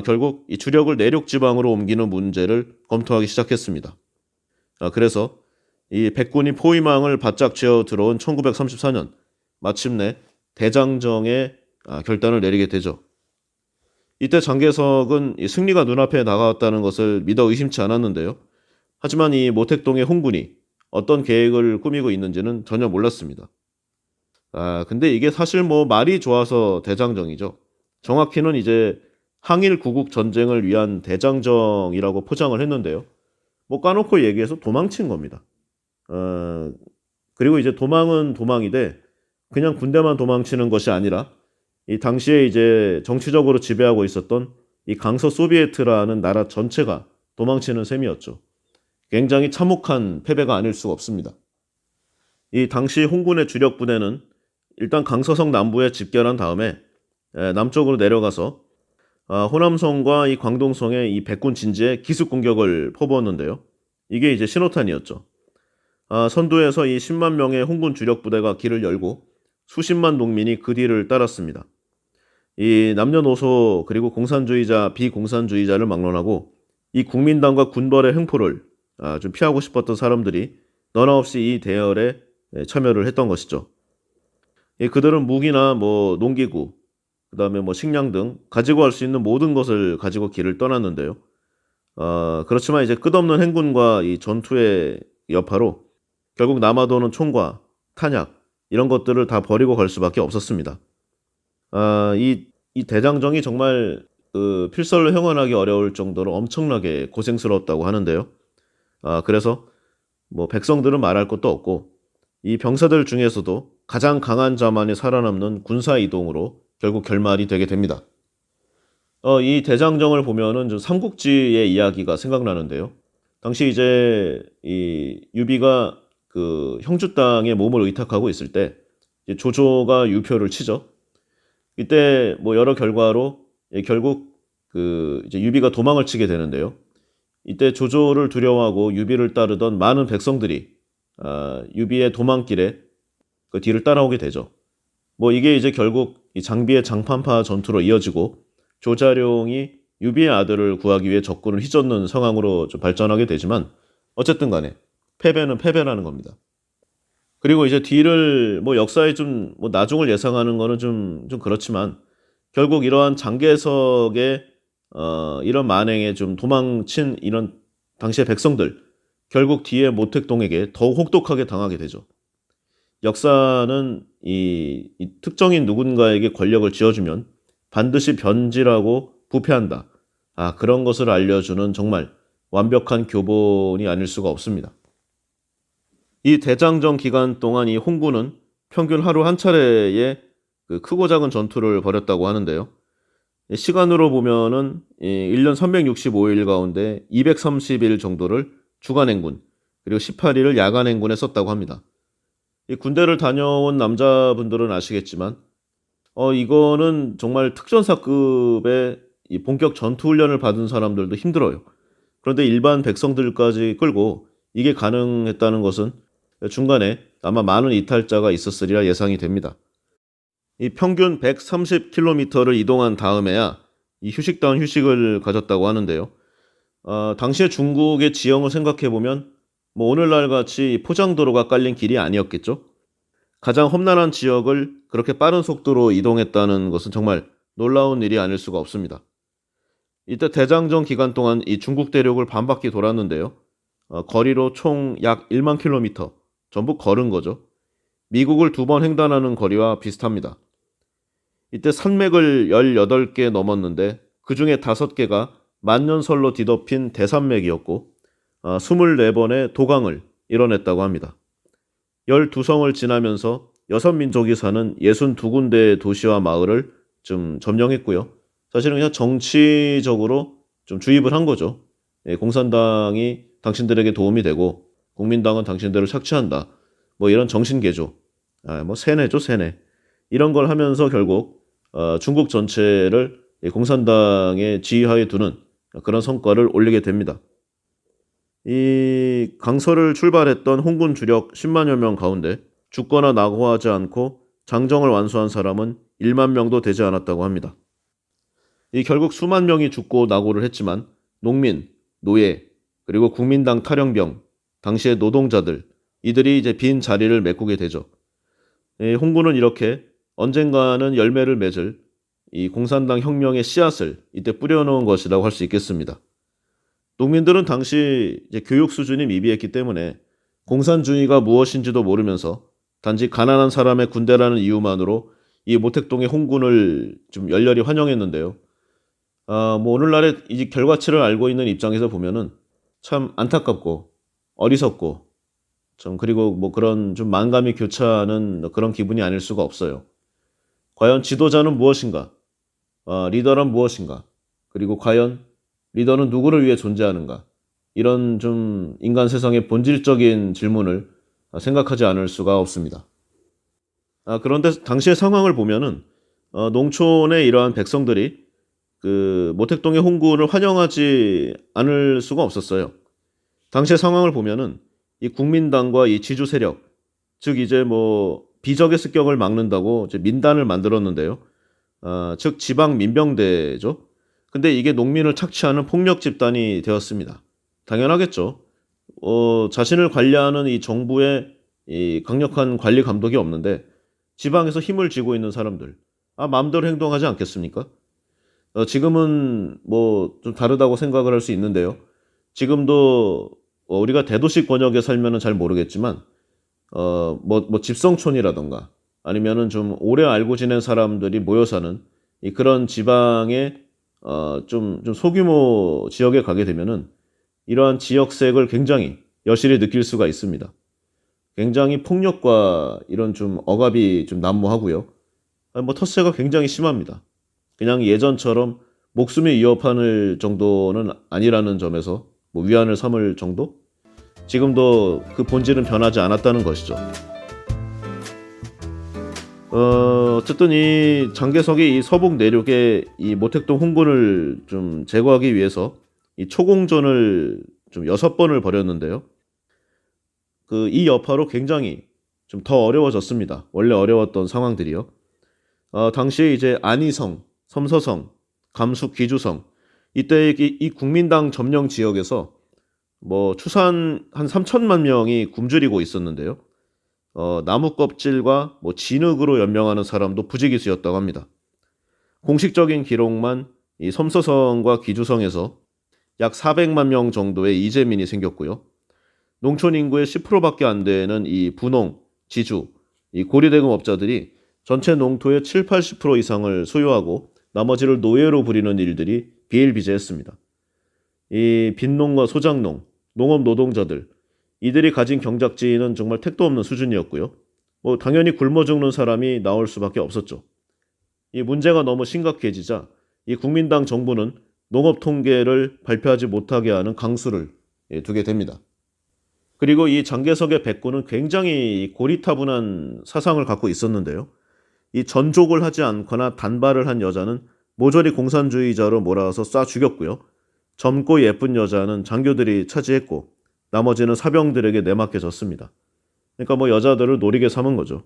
결국 이 주력을 내륙 지방으로 옮기는 문제를 검토하기 시작했습니다. 그래서 이 백군이 포위망을 바짝 쥐어 들어온 1934년 마침내 대장정에 결단을 내리게 되죠. 이때 장개석은 이 승리가 눈앞에 다가왔다는 것을 믿어 의심치 않았는데요. 하지만 이 모택동의 홍군이 어떤 계획을 꾸미고 있는지는 전혀 몰랐습니다. 근데 이게 사실 뭐 말이 좋아서 대장정이죠. 정확히는 이제 항일 구국 전쟁을 위한 대장정이라고 포장을 했는데요. 뭐 까놓고 얘기해서 도망친 겁니다. 어, 그리고 이제 도망은 도망이되 그냥 군대만 도망치는 것이 아니라 이 당시에 이제 정치적으로 지배하고 있었던 이 강서 소비에트라는 나라 전체가 도망치는 셈이었죠. 굉장히 참혹한 패배가 아닐 수가 없습니다. 이 당시 홍군의 주력 부대는 일단 강서성 남부에 집결한 다음에 남쪽으로 내려가서 호남성과 이 광동성의 이 백군 진지에 기습 공격을 퍼부었는데요. 이게 이제 신호탄이었죠. 선두에서 이 10만 명의 홍군 주력 부대가 길을 열고 수십만 농민이 그 뒤를 따랐습니다. 이 남녀노소 그리고 공산주의자, 비공산주의자를 막론하고 이 국민당과 군벌의 횡포를 좀 피하고 싶었던 사람들이 너나 없이 이 대열에 참여를 했던 것이죠. 그들은 무기나 뭐 농기구, 그다음에 뭐 식량 등 가지고 갈 수 있는 모든 것을 가지고 길을 떠났는데요. 그렇지만 이제 끝없는 행군과 이 전투의 여파로 결국 남아도는 총과 탄약 이런 것들을 다 버리고 갈 수밖에 없었습니다. 이 대장정이 정말 필설로 형언하기 어려울 정도로 엄청나게 고생스러웠다고 하는데요. 그래서 뭐 백성들은 말할 것도 없고 이 병사들 중에서도 가장 강한 자만이 살아남는 군사 이동으로 결국 결말이 되게 됩니다. 이 대장정을 보면은 좀 삼국지의 이야기가 생각나는데요. 당시 이제 이 유비가 그 형주 땅에 몸을 의탁하고 있을 때 이제 조조가 유표를 치죠. 이때 뭐 여러 결과로 결국 그 이제 유비가 도망을 치게 되는데요. 이때 조조를 두려워하고 유비를 따르던 많은 백성들이 유비의 도망길에 그 뒤를 따라오게 되죠. 뭐 이게 이제 결국 이 장비의 장판파 전투로 이어지고 조자룡이 유비의 아들을 구하기 위해 적군을 휘젓는 상황으로 좀 발전하게 되지만 어쨌든 간에 패배는 패배라는 겁니다. 그리고 이제 뒤를 뭐 역사에 좀 뭐 나중을 예상하는 거는 좀 그렇지만 결국 이러한 장개석의 이런 만행에 좀 도망친 이런 당시의 백성들 결국 뒤에 모택동에게 더욱 혹독하게 당하게 되죠. 역사는 이 특정인 누군가에게 권력을 쥐어주면 반드시 변질하고 부패한다. 그런 것을 알려주는 정말 완벽한 교본이 아닐 수가 없습니다. 이 대장정 기간 동안 이 홍군은 평균 하루 한 차례의 그 크고 작은 전투를 벌였다고 하는데요. 시간으로 보면은 1년 365일 가운데 230일 정도를 주간 행군, 그리고 18일을 야간 행군에 썼다고 합니다. 이 군대를 다녀온 남자분들은 아시겠지만 이거는 정말 특전사급의 이 본격 전투 훈련을 받은 사람들도 힘들어요. 그런데 일반 백성들까지 끌고 이게 가능했다는 것은 중간에 아마 많은 이탈자가 있었으리라 예상이 됩니다. 이 평균 130km를 이동한 다음에야 이 휴식다운 휴식을 가졌다고 하는데요. 당시에 중국의 지형을 생각해 보면 뭐 오늘날 같이 포장도로가 깔린 길이 아니었겠죠. 가장 험난한 지역을 그렇게 빠른 속도로 이동했다는 것은 정말 놀라운 일이 아닐 수가 없습니다. 이때 대장정 기간 동안 이 중국 대륙을 반바퀴 돌았는데요. 거리로 총 약 1만 킬로미터, 전부 걸은 거죠. 미국을 2번 횡단하는 거리와 비슷합니다. 이때 산맥을 18개 넘었는데 그 중에 5개가 만년설로 뒤덮인 대산맥이었고 24번의 도강을 이뤄냈다고 합니다. 12성을 지나면서 6민족이 사는 62군데의 도시와 마을을 좀 점령했고요. 사실은 그냥 정치적으로 좀 주입을 한 거죠. 공산당이 당신들에게 도움이 되고 국민당은 당신들을 착취한다. 뭐 이런 정신개조, 뭐 세뇌죠, 세뇌. 이런 걸 하면서 결국 중국 전체를 공산당의 지휘하에 두는 그런 성과를 올리게 됩니다. 이 강서를 출발했던 홍군 주력 10만여 명 가운데 죽거나 낙오하지 않고 장정을 완수한 사람은 1만 명도 되지 않았다고 합니다. 이 결국 수만 명이 죽고 낙오를 했지만 농민, 노예, 그리고 국민당 탈영병, 당시의 노동자들, 이들이 이제 빈 자리를 메꾸게 되죠. 홍군은 이렇게 언젠가는 열매를 맺을 이 공산당 혁명의 씨앗을 이때 뿌려놓은 것이라고 할 수 있겠습니다. 농민들은 당시 이제 교육 수준이 미비했기 때문에 공산주의가 무엇인지도 모르면서 단지 가난한 사람의 군대라는 이유만으로 이 모택동의 홍군을 좀 열렬히 환영했는데요. 뭐 오늘날의 이 결과치를 알고 있는 입장에서 보면은 참 안타깝고 어리석고 좀 그리고 뭐 그런 좀 만감이 교차하는 그런 기분이 아닐 수가 없어요. 과연 지도자는 무엇인가? 리더란 무엇인가? 그리고 과연 리더는 누구를 위해 존재하는가? 이런 좀 인간 세상의 본질적인 질문을 생각하지 않을 수가 없습니다. 그런데 당시의 상황을 보면은 농촌의 이러한 백성들이 그 모택동의 홍군을 환영하지 않을 수가 없었어요. 당시의 상황을 보면은 이 국민당과 이 지주 세력, 즉 이제 뭐 비적의 습격을 막는다고 이제 민단을 만들었는데요. 즉 지방 민병대죠. 근데 이게 농민을 착취하는 폭력 집단이 되었습니다. 당연하겠죠. 자신을 관리하는 이 정부의 이 강력한 관리 감독이 없는데 지방에서 힘을 쥐고 있는 사람들, 마음대로 행동하지 않겠습니까? 지금은 뭐 좀 다르다고 생각을 할 수 있는데요. 지금도 우리가 대도시 권역에 살면은 잘 모르겠지만, 뭐 집성촌이라던가 아니면은 좀 오래 알고 지낸 사람들이 모여 사는 이 그런 지방의 좀 소규모 지역에 가게 되면은 이러한 지역색을 굉장히 여실히 느낄 수가 있습니다. 굉장히 폭력과 이런 좀 억압이 좀 난무하고요. 뭐 텃세가 굉장히 심합니다. 그냥 예전처럼 목숨이 위협하는 정도는 아니라는 점에서 뭐 위안을 삼을 정도? 지금도 그 본질은 변하지 않았다는 것이죠. 어쨌든 이 장개석이 이 서북 내륙의 이 모택동 홍군을 좀 제거하기 위해서 이 초공전을 좀 6번을 벌였는데요. 이 여파로 굉장히 좀 더 어려워졌습니다. 원래 어려웠던 상황들이요. 당시에 이제 안희성, 섬서성, 감숙, 귀주성 이때 이 국민당 점령 지역에서 뭐 추산 한 3천만 명이 굶주리고 있었는데요. 나무 껍질과 뭐 진흙으로 연명하는 사람도 부지기수였다고 합니다. 공식적인 기록만 이 섬서성과 귀주성에서 약 400만 명 정도의 이재민이 생겼고요. 농촌 인구의 10%밖에 안 되는 이 분홍, 지주, 이 고리대금업자들이 전체 농토의 7, 80% 이상을 소유하고 나머지를 노예로 부리는 일들이 비일비재했습니다. 이 빈농과 소작농, 농업 노동자들, 이들이 가진 경작지는 정말 택도 없는 수준이었고요. 뭐 당연히 굶어 죽는 사람이 나올 수밖에 없었죠. 이 문제가 너무 심각해지자 이 국민당 정부는 농업 통계를 발표하지 못하게 하는 강수를 두게 됩니다. 그리고 이 장개석의 백군은 굉장히 고리타분한 사상을 갖고 있었는데요. 이 전족을 하지 않거나 단발을 한 여자는 모조리 공산주의자로 몰아서 쏴 죽였고요. 젊고 예쁜 여자는 장교들이 차지했고 나머지는 사병들에게 내맡겨졌습니다. 그러니까 뭐 여자들을 노리게 삼은 거죠.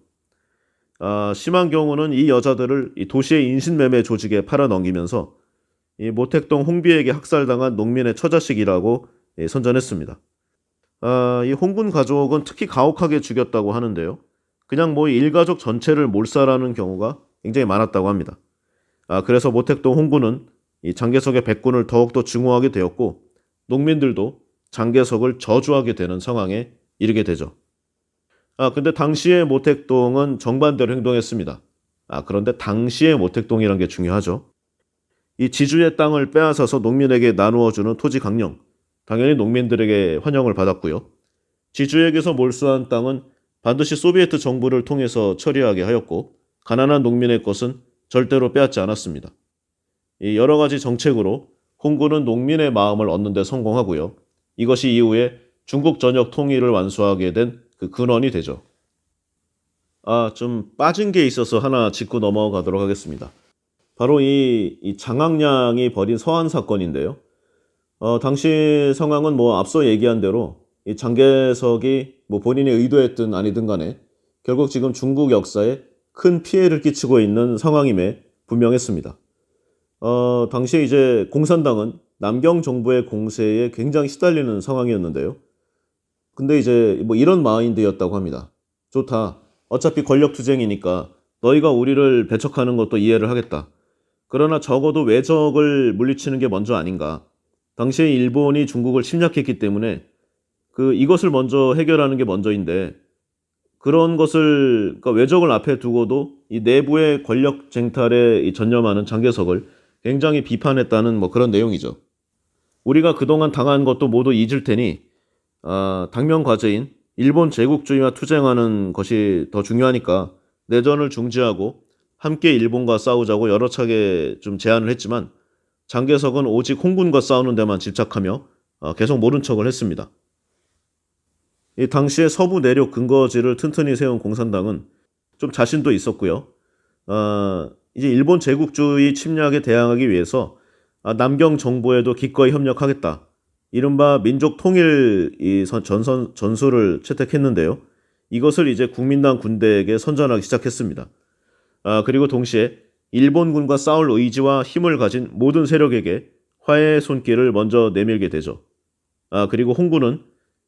심한 경우는 이 여자들을 이 도시의 인신매매 조직에 팔아넘기면서 이 모택동 홍비에게 학살당한 농민의 처자식이라고 선전했습니다. 이 홍군 가족은 특히 가혹하게 죽였다고 하는데요. 그냥 뭐 일가족 전체를 몰살하는 경우가 굉장히 많았다고 합니다. 그래서 모택동 홍군은 이 장개석의 백군을 더욱더 증오하게 되었고 농민들도 장개석을 저주하게 되는 상황에 이르게 되죠. 근데 당시의 모택동은 정반대로 행동했습니다. 그런데 당시의 모택동이라는 게 중요하죠. 이 지주의 땅을 빼앗아서 농민에게 나누어주는 토지 강령, 당연히 농민들에게 환영을 받았고요. 지주에게서 몰수한 땅은 반드시 소비에트 정부를 통해서 처리하게 하였고 가난한 농민의 것은 절대로 빼앗지 않았습니다. 이 여러 가지 정책으로 홍군은 농민의 마음을 얻는 데 성공하고요. 이것이 이후에 중국 전역 통일을 완수하게 된 그 근원이 되죠. 좀 빠진 게 있어서 하나 짚고 넘어가도록 하겠습니다. 바로 이 장학량이 벌인 서한 사건인데요. 당시 상황은 뭐 앞서 얘기한 대로 이 장개석이 뭐 본인이 의도했든 아니든 간에 결국 지금 중국 역사에 큰 피해를 끼치고 있는 상황임에 분명했습니다. 당시에 이제 공산당은 남경 정부의 공세에 굉장히 시달리는 상황이었는데요. 근데 이제 뭐 이런 마인드였다고 합니다. 좋다. 어차피 권력투쟁이니까 너희가 우리를 배척하는 것도 이해를 하겠다. 그러나 적어도 외적을 물리치는 게 먼저 아닌가. 당시에 일본이 중국을 침략했기 때문에 이것을 먼저 해결하는 게 먼저인데 그런 것을 그러니까 외적을 앞에 두고도 이 내부의 권력 쟁탈에 전념하는 장개석을 굉장히 비판했다는 뭐 그런 내용이죠. 우리가 그동안 당한 것도 모두 잊을 테니 당면 과제인 일본 제국주의와 투쟁하는 것이 더 중요하니까 내전을 중지하고 함께 일본과 싸우자고 여러 차례 좀 제안을 했지만 장개석은 오직 홍군과 싸우는 데만 집착하며 계속 모른 척을 했습니다. 이 당시에 서부 내륙 근거지를 튼튼히 세운 공산당은 좀 자신도 있었고요. 이제 일본 제국주의 침략에 대항하기 위해서 남경 정부에도 기꺼이 협력하겠다. 이른바 민족 통일 전술을 채택했는데요. 이것을 이제 국민당 군대에게 선전하기 시작했습니다. 그리고 동시에 일본군과 싸울 의지와 힘을 가진 모든 세력에게 화해의 손길을 먼저 내밀게 되죠. 그리고 홍군은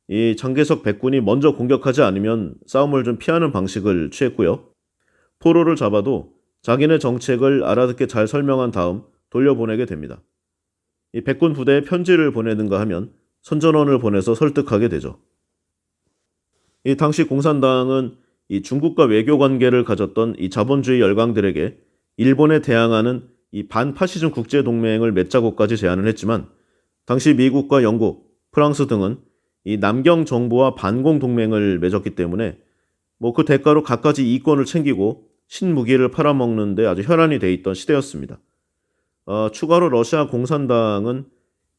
이 장개석 백군이 먼저 공격하지 않으면 싸움을 좀 피하는 방식을 취했고요. 포로를 잡아도 자기네 정책을 알아듣게 잘 설명한 다음 돌려보내게 됩니다. 이 백군 부대에 편지를 보내는가 하면 선전원을 보내서 설득하게 되죠. 이 당시 공산당은 이 중국과 외교 관계를 가졌던 이 자본주의 열강들에게 일본에 대항하는 이 반파시즘 국제동맹을 맺자고까지 제안을 했지만 당시 미국과 영국, 프랑스 등은 이 남경 정부와 반공 동맹을 맺었기 때문에 뭐 그 대가로 갖가지 이권을 챙기고 신무기를 팔아먹는데 아주 혈안이 돼 있던 시대였습니다. 추가로 러시아 공산당은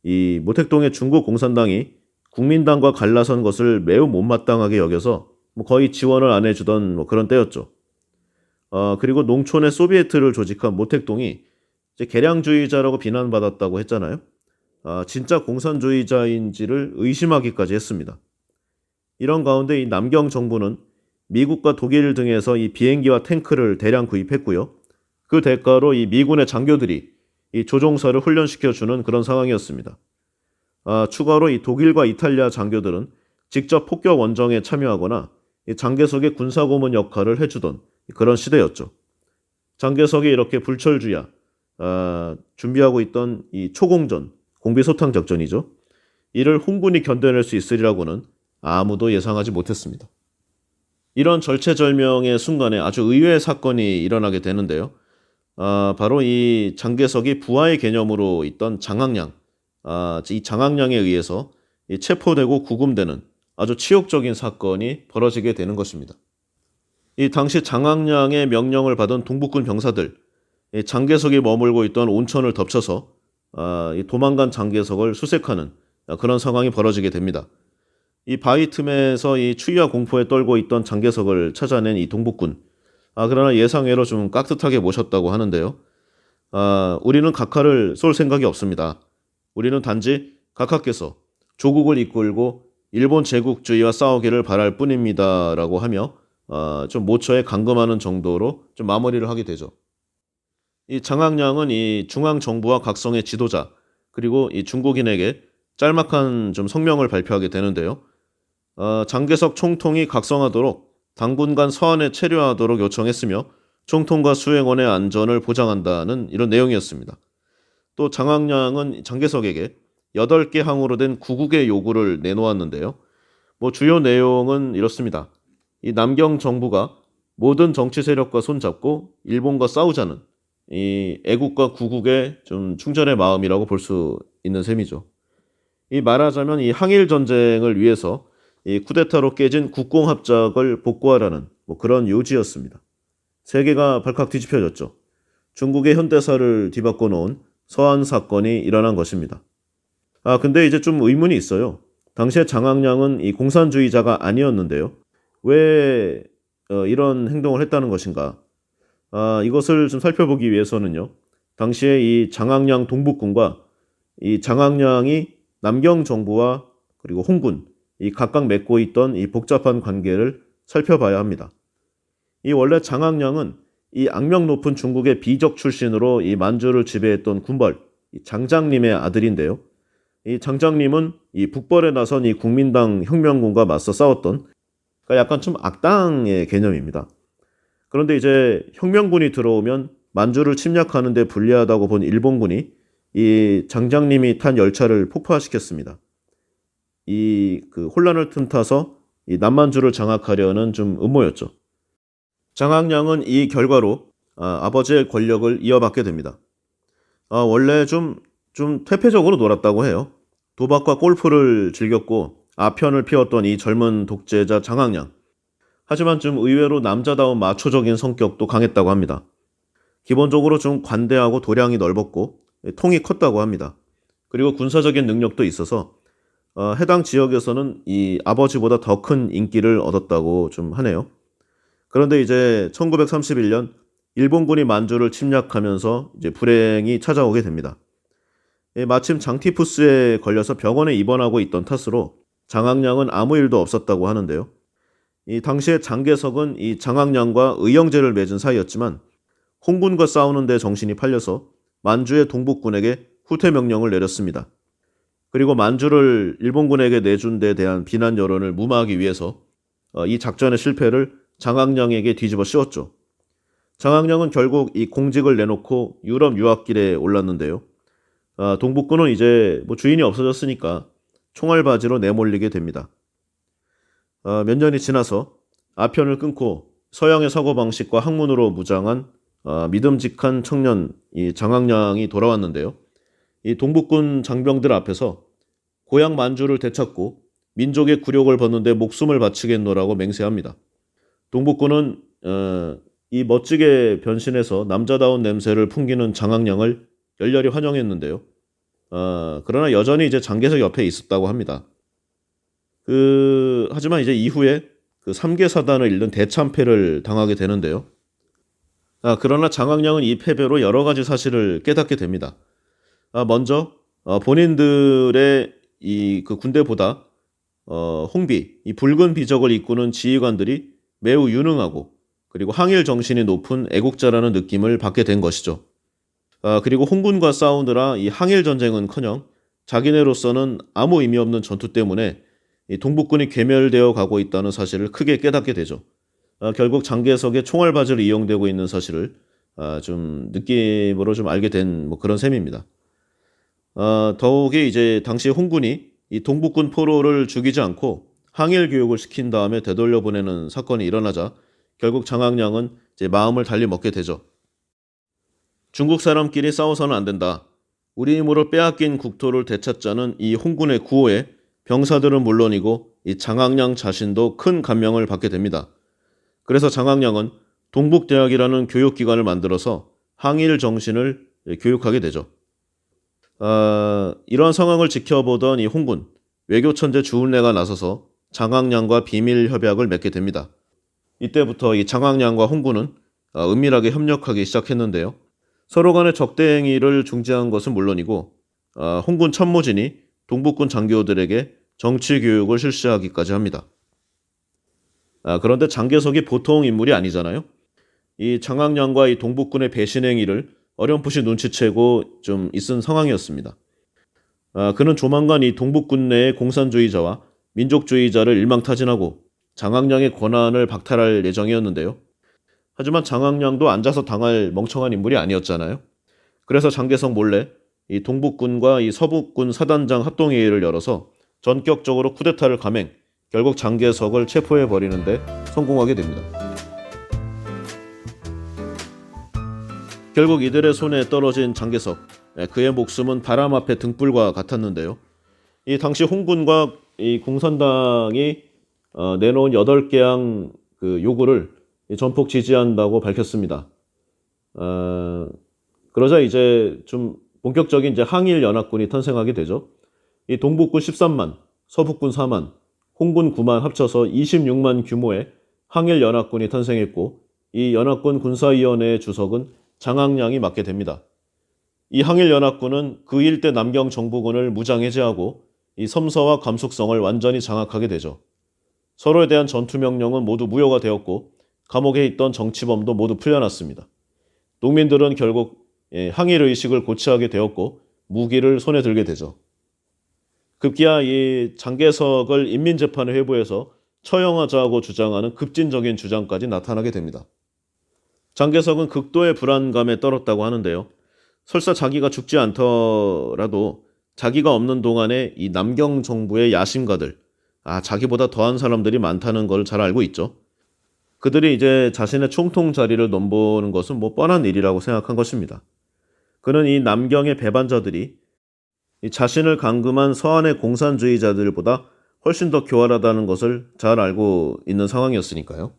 이 모택동의 중국 공산당이 국민당과 갈라선 것을 매우 못마땅하게 여겨서 뭐 거의 지원을 안 해주던 뭐 그런 때였죠. 그리고 농촌의 소비에트를 조직한 모택동이 이제 개량주의자라고 비난받았다고 했잖아요. 진짜 공산주의자인지를 의심하기까지 했습니다. 이런 가운데 이 남경 정부는 미국과 독일 등에서 이 비행기와 탱크를 대량 구입했고요. 그 대가로 이 미군의 장교들이 이 조종사를 훈련시켜주는 그런 상황이었습니다. 추가로 이 독일과 이탈리아 장교들은 직접 폭격 원정에 참여하거나 이 장개석의 군사고문 역할을 해주던 그런 시대였죠. 장개석이 이렇게 불철주야 준비하고 있던 이 초공전, 공비소탕 작전이죠. 이를 홍군이 견뎌낼 수 있으리라고는 아무도 예상하지 못했습니다. 이런 절체절명의 순간에 아주 의외의 사건이 일어나게 되는데요. 바로 이 장개석이 부하의 개념으로 있던 장학량, 이 장학량에 의해서 체포되고 구금되는 아주 치욕적인 사건이 벌어지게 되는 것입니다. 이 당시 장학량의 명령을 받은 동북군 병사들, 장개석이 머물고 있던 온천을 덮쳐서 도망간 장개석을 수색하는 그런 상황이 벌어지게 됩니다. 이 바위 틈에서 이 추위와 공포에 떨고 있던 장개석을 찾아낸 이 동북군. 그러나 예상외로 좀 깍듯하게 모셨다고 하는데요. 우리는 각하를 쏠 생각이 없습니다. 우리는 단지 각하께서 조국을 이끌고 일본 제국주의와 싸우기를 바랄 뿐입니다. 라고 하며 좀 모처에 감금하는 정도로 좀 마무리를 하게 되죠. 이 장학량은 이 중앙정부와 각성의 지도자 그리고 이 중국인에게 짤막한 좀 성명을 발표하게 되는데요. 장개석 총통이 각성하도록 당분간 서안에 체류하도록 요청했으며 총통과 수행원의 안전을 보장한다는 이런 내용이었습니다. 또 장학량은 장개석에게 8개 항으로 된 구국의 요구를 내놓았는데요. 뭐 주요 내용은 이렇습니다. 이 남경 정부가 모든 정치 세력과 손잡고 일본과 싸우자는 이 애국과 구국의 좀 충전의 마음이라고 볼 수 있는 셈이죠. 이 말하자면 이 항일 전쟁을 위해서 이 쿠데타로 깨진 국공합작을 복구하라는 뭐 그런 요지였습니다. 세계가 발칵 뒤집혀졌죠. 중국의 현대사를 뒤바꿔 놓은 서안 사건이 일어난 것입니다. 근데 이제 좀 의문이 있어요. 당시에 장학량은 이 공산주의자가 아니었는데요. 왜 이런 행동을 했다는 것인가? 이것을 좀 살펴보기 위해서는요. 당시에 이 장학량 동북군과 이 장학량이 남경 정부와 그리고 홍군 이 각각 맺고 있던 이 복잡한 관계를 살펴봐야 합니다. 이 원래 장학량은 이 악명 높은 중국의 비적 출신으로 이 만주를 지배했던 군벌 이 장장님의 아들인데요. 이 장장님은 이 북벌에 나선 이 국민당 혁명군과 맞서 싸웠던 그러니까 약간 좀 악당의 개념입니다. 그런데 이제 혁명군이 들어오면 만주를 침략하는 데 불리하다고 본 일본군이 이 장장님이 탄 열차를 폭파시켰습니다. 이 그 혼란을 틈타서 이 남만주를 장악하려는 좀 음모였죠. 장학량은 이 결과로 아버지의 권력을 이어받게 됩니다. 원래 좀 퇴폐적으로 놀았다고 해요. 도박과 골프를 즐겼고 아편을 피웠던 이 젊은 독재자 장학량. 하지만 좀 의외로 남자다운 마초적인 성격도 강했다고 합니다. 기본적으로 좀 관대하고 도량이 넓었고 통이 컸다고 합니다. 그리고 군사적인 능력도 있어서 해당 지역에서는 이 아버지보다 더 큰 인기를 얻었다고 좀 하네요. 그런데 이제 1931년 일본군이 만주를 침략하면서 이제 불행이 찾아오게 됩니다. 마침 장티푸스에 걸려서 병원에 입원하고 있던 탓으로 장학량은 아무 일도 없었다고 하는데요. 이 당시에 장개석은 이 장학량과 의형제를 맺은 사이였지만 홍군과 싸우는 데 정신이 팔려서 만주의 동북군에게 후퇴 명령을 내렸습니다. 그리고 만주를 일본군에게 내준 데 대한 비난 여론을 무마하기 위해서 이 작전의 실패를 장학량에게 뒤집어 씌웠죠. 장학량은 결국 이 공직을 내놓고 유럽 유학길에 올랐는데요. 동북군은 이제 뭐 주인이 없어졌으니까 총알바지로 내몰리게 됩니다. 몇 년이 지나서 아편을 끊고 서양의 사고방식과 학문으로 무장한 믿음직한 청년 이 장학량이 돌아왔는데요. 이 동북군 장병들 앞에서 고향 만주를 되찾고 민족의 굴욕을 벗는데 목숨을 바치겠노라고 맹세합니다. 동북군은 이 멋지게 변신해서 남자다운 냄새를 풍기는 장학량을 열렬히 환영했는데요. 그러나 여전히 이제 장개석 옆에 있었다고 합니다. 하지만 이제 이후에 그 3개 사단을 잃는 대참패를 당하게 되는데요. 그러나 장학량은 이 패배로 여러 가지 사실을 깨닫게 됩니다. 먼저 본인들의 이 그 군대보다 홍비, 이 붉은 비적을 이끄는 지휘관들이 매우 유능하고 그리고 항일 정신이 높은 애국자라는 느낌을 받게 된 것이죠. 그리고 홍군과 싸우느라 이 항일 전쟁은커녕 자기네로서는 아무 의미 없는 전투 때문에 이 동북군이 괴멸되어 가고 있다는 사실을 크게 깨닫게 되죠. 결국 장개석의 총알바지를 이용되고 있는 사실을 좀 느낌으로 좀 알게 된 뭐 그런 셈입니다. 더욱이 이제 당시 홍군이 이 동북군 포로를 죽이지 않고 항일 교육을 시킨 다음에 되돌려 보내는 사건이 일어나자 결국 장학량은 이제 마음을 달리 먹게 되죠. 중국 사람끼리 싸워서는 안 된다. 우리 힘으로 빼앗긴 국토를 되찾자는 이 홍군의 구호에 병사들은 물론이고 이 장학량 자신도 큰 감명을 받게 됩니다. 그래서 장학량은 동북대학이라는 교육기관을 만들어서 항일 정신을 교육하게 되죠. 이러한 상황을 지켜보던 이 홍군, 외교천재 주은래가 나서서 장학량과 비밀 협약을 맺게 됩니다. 이때부터 이 장학량과 홍군은 은밀하게 협력하기 시작했는데요. 서로 간의 적대행위를 중지한 것은 물론이고 홍군 참모진이 동북군 장교들에게 정치 교육을 실시하기까지 합니다. 그런데 장개석이 보통 인물이 아니잖아요. 이 장학량과 이 동북군의 배신 행위를 어렴풋이 눈치채고 좀 있은 상황이었습니다. 그는 조만간 이 동북군 내의 공산주의자와 민족주의자를 일망타진하고 장학량의 권한을 박탈할 예정이었는데요. 하지만 장학량도 앉아서 당할 멍청한 인물이 아니었잖아요. 그래서 장개석 몰래 이 동북군과 이 서북군 사단장 합동회의를 열어서 전격적으로 쿠데타를 감행, 결국 장개석을 체포해 버리는데 성공하게 됩니다. 결국 이들의 손에 떨어진 장개석, 그의 목숨은 바람 앞에 등불과 같았는데요. 이 당시 홍군과 이 공산당이 내놓은 8개항 그 요구를 전폭 지지한다고 밝혔습니다. 그러자 이제 좀 본격적인 이제 항일 연합군이 탄생하게 되죠. 이 동북군 13만, 서북군 4만, 홍군 9만 합쳐서 26만 규모의 항일 연합군이 탄생했고 이 연합군 군사위원회의 주석은 장학량이 맡게 됩니다. 이 항일 연합군은 그 일대 남경 정부군을 무장 해제하고 이 섬서와 감속성을 완전히 장악하게 되죠. 서로에 대한 전투 명령은 모두 무효가 되었고 감옥에 있던 정치범도 모두 풀려났습니다. 농민들은 결국 항일 의식을 고취하게 되었고 무기를 손에 들게 되죠. 급기야 이 장개석을 인민재판에 회부해서 처형하자고 주장하는 급진적인 주장까지 나타나게 됩니다. 장개석은 극도의 불안감에 떨었다고 하는데요. 설사 자기가 죽지 않더라도 자기가 없는 동안에 이 남경 정부의 야심가들, 자기보다 더한 사람들이 많다는 걸 잘 알고 있죠. 그들이 이제 자신의 총통 자리를 넘보는 것은 뭐 뻔한 일이라고 생각한 것입니다. 그는 이 남경의 배반자들이 이 자신을 감금한 서한의 공산주의자들보다 훨씬 더 교활하다는 것을 잘 알고 있는 상황이었으니까요.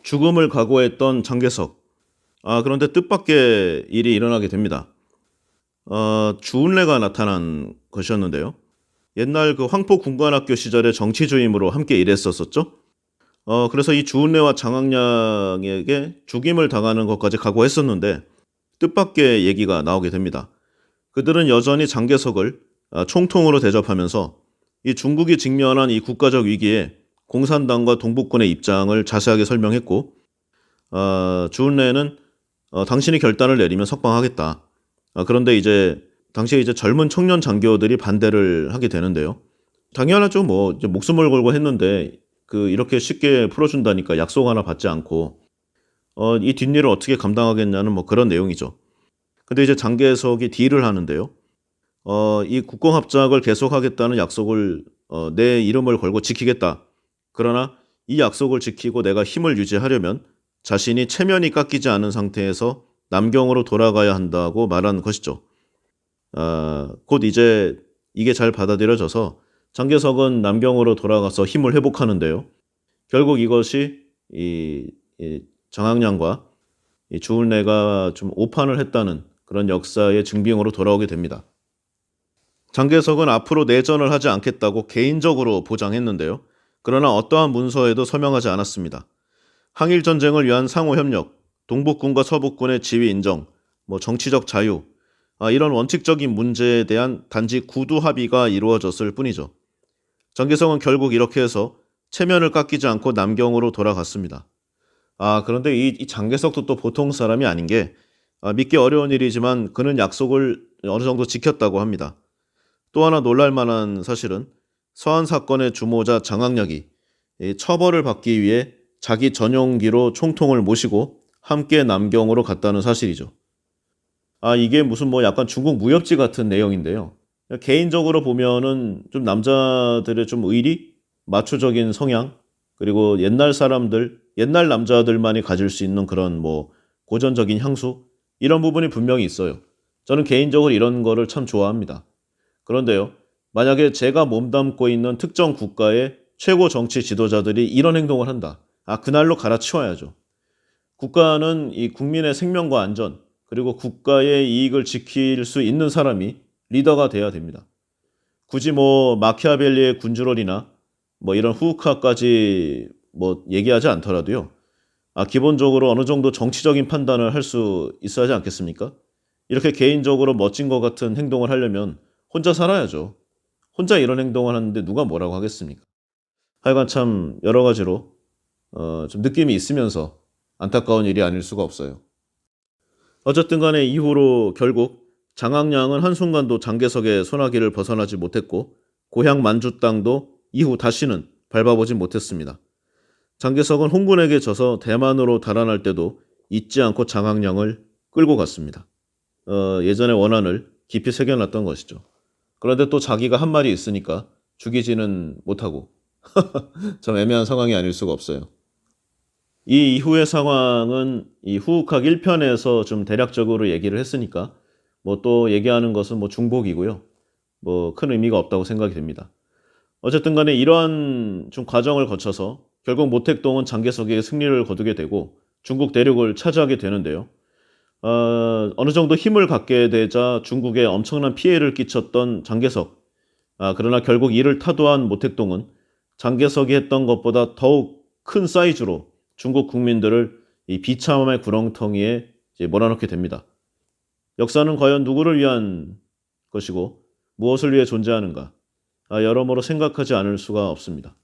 죽음을 각오했던 장개석. 그런데 뜻밖의 일이 일어나게 됩니다. 주운래가 나타난 것이었는데요. 옛날 그 황포 군관학교 시절에 정치주임으로 함께 일했었었죠. 그래서 이 주운래와 장학량에게 죽임을 당하는 것까지 각오했었는데 뜻밖의 얘기가 나오게 됩니다. 그들은 여전히 장개석을 총통으로 대접하면서 이 중국이 직면한 이 국가적 위기에 공산당과 동북군의 입장을 자세하게 설명했고, 주운래는 당신이 결단을 내리면 석방하겠다. 그런데 당시에 젊은 청년 장교들이 반대를 하게 되는데요. 당연하죠. 뭐 이제 목숨을 걸고 했는데 이렇게 쉽게 풀어준다니까 약속 하나 받지 않고 이 뒷일을 어떻게 감당하겠냐는 뭐 그런 내용이죠. 근데 이제 장개석이 딜을 하는데요. 이 국공합작을 계속하겠다는 약속을 내 이름을 걸고 지키겠다. 그러나 이 약속을 지키고 내가 힘을 유지하려면 자신이 체면이 깎이지 않은 상태에서 남경으로 돌아가야 한다고 말한 것이죠. 곧 이제 이게 잘 받아들여져서 장개석은 남경으로 돌아가서 힘을 회복하는데요. 결국 이것이 이 장학량과 이 주운래가 좀 오판을 했다는 그런 역사의 증빙으로 돌아오게 됩니다. 장개석은 앞으로 내전을 하지 않겠다고 개인적으로 보장했는데요. 그러나 어떠한 문서에도 서명하지 않았습니다. 항일전쟁을 위한 상호협력, 동북군과 서북군의 지위 인정, 정치적 자유, 이런 원칙적인 문제에 대한 단지 구두 합의가 이루어졌을 뿐이죠. 장개석은 결국 이렇게 해서 체면을 깎이지 않고 남경으로 돌아갔습니다. 그런데 이 장개석도 또 보통 사람이 아닌 게 믿기 어려운 일이지만 그는 약속을 어느 정도 지켰다고 합니다. 또 하나 놀랄만한 사실은 서한 사건의 주모자 장학량이 처벌을 받기 위해 자기 전용기로 총통을 모시고 함께 남경으로 갔다는 사실이죠. 이게 무슨 약간 중국 무협지 같은 내용인데요. 개인적으로 보면은 좀 남자들의 좀 의리, 마초적인 성향, 그리고 옛날 남자들만이 가질 수 있는 그런 고전적인 향수, 이런 부분이 분명히 있어요. 저는 개인적으로 이런 거를 참 좋아합니다. 그런데요, 만약에 제가 몸담고 있는 특정 국가의 최고 정치 지도자들이 이런 행동을 한다. 그날로 갈아치워야죠. 국가는 이 국민의 생명과 안전, 그리고 국가의 이익을 지킬 수 있는 사람이 리더가 돼야 됩니다. 굳이 마키아벨리의 군주론이나 이런 후우카까지 얘기하지 않더라도요. 기본적으로 어느 정도 정치적인 판단을 할 수 있어야 하지 않겠습니까? 이렇게 개인적으로 멋진 것 같은 행동을 하려면 혼자 살아야죠. 혼자 이런 행동을 하는데 누가 뭐라고 하겠습니까? 하여간 참 여러 가지로 좀 느낌이 있으면서 안타까운 일이 아닐 수가 없어요. 어쨌든 간에 이후로 결국 장학량은 한순간도 장개석의 소나기를 벗어나지 못했고 고향 만주 땅도 이후 다시는 밟아보지 못했습니다. 장개석은 홍군에게 져서 대만으로 달아날 때도 잊지 않고 장학량을 끌고 갔습니다. 예전의 원한을 깊이 새겨놨던 것이죠. 그런데 또 자기가 한 말이 있으니까 죽이지는 못하고 참 애매한 상황이 아닐 수가 없어요. 이 이후의 상황은 이 후흑학 1편에서 좀 대략적으로 얘기를 했으니까 또 얘기하는 것은 중복이고요. 큰 의미가 없다고 생각이 됩니다. 어쨌든 간에 이러한 좀 과정을 거쳐서 결국 모택동은 장개석에게 승리를 거두게 되고 중국 대륙을 차지하게 되는데요. 어느 정도 힘을 갖게 되자 중국에 엄청난 피해를 끼쳤던 장개석. 그러나 결국 이를 타도한 모택동은 장개석이 했던 것보다 더욱 큰 사이즈로 중국 국민들을 이 비참함의 구렁텅이에 몰아넣게 됩니다. 역사는 과연 누구를 위한 것이고 무엇을 위해 존재하는가? 여러모로 생각하지 않을 수가 없습니다.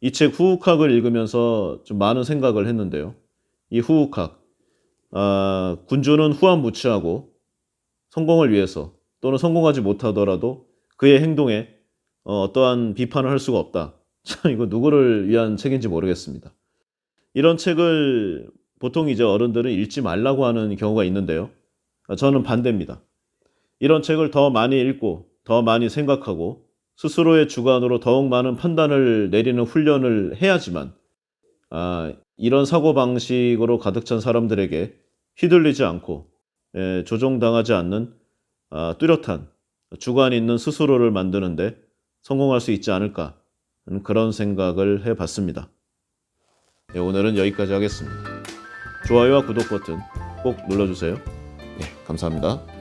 이 책 후흑학을 읽으면서 좀 많은 생각을 했는데요. 이 후흑학, 군주는 후한무치하고 성공을 위해서 또는 성공하지 못하더라도 그의 행동에 어떠한 비판을 할 수가 없다. 참 이거 누구를 위한 책인지 모르겠습니다. 이런 책을 보통 이제 어른들은 읽지 말라고 하는 경우가 있는데요. 저는 반대입니다. 이런 책을 더 많이 읽고 더 많이 생각하고 스스로의 주관으로 더욱 많은 판단을 내리는 훈련을 해야지만 이런 사고방식으로 가득 찬 사람들에게 휘둘리지 않고 조종당하지 않는 뚜렷한 주관 있는 스스로를 만드는데 성공할 수 있지 않을까 하는 그런 생각을 해봤습니다. 네, 오늘은 여기까지 하겠습니다. 좋아요와 구독 버튼 꼭 눌러주세요. 네, 감사합니다.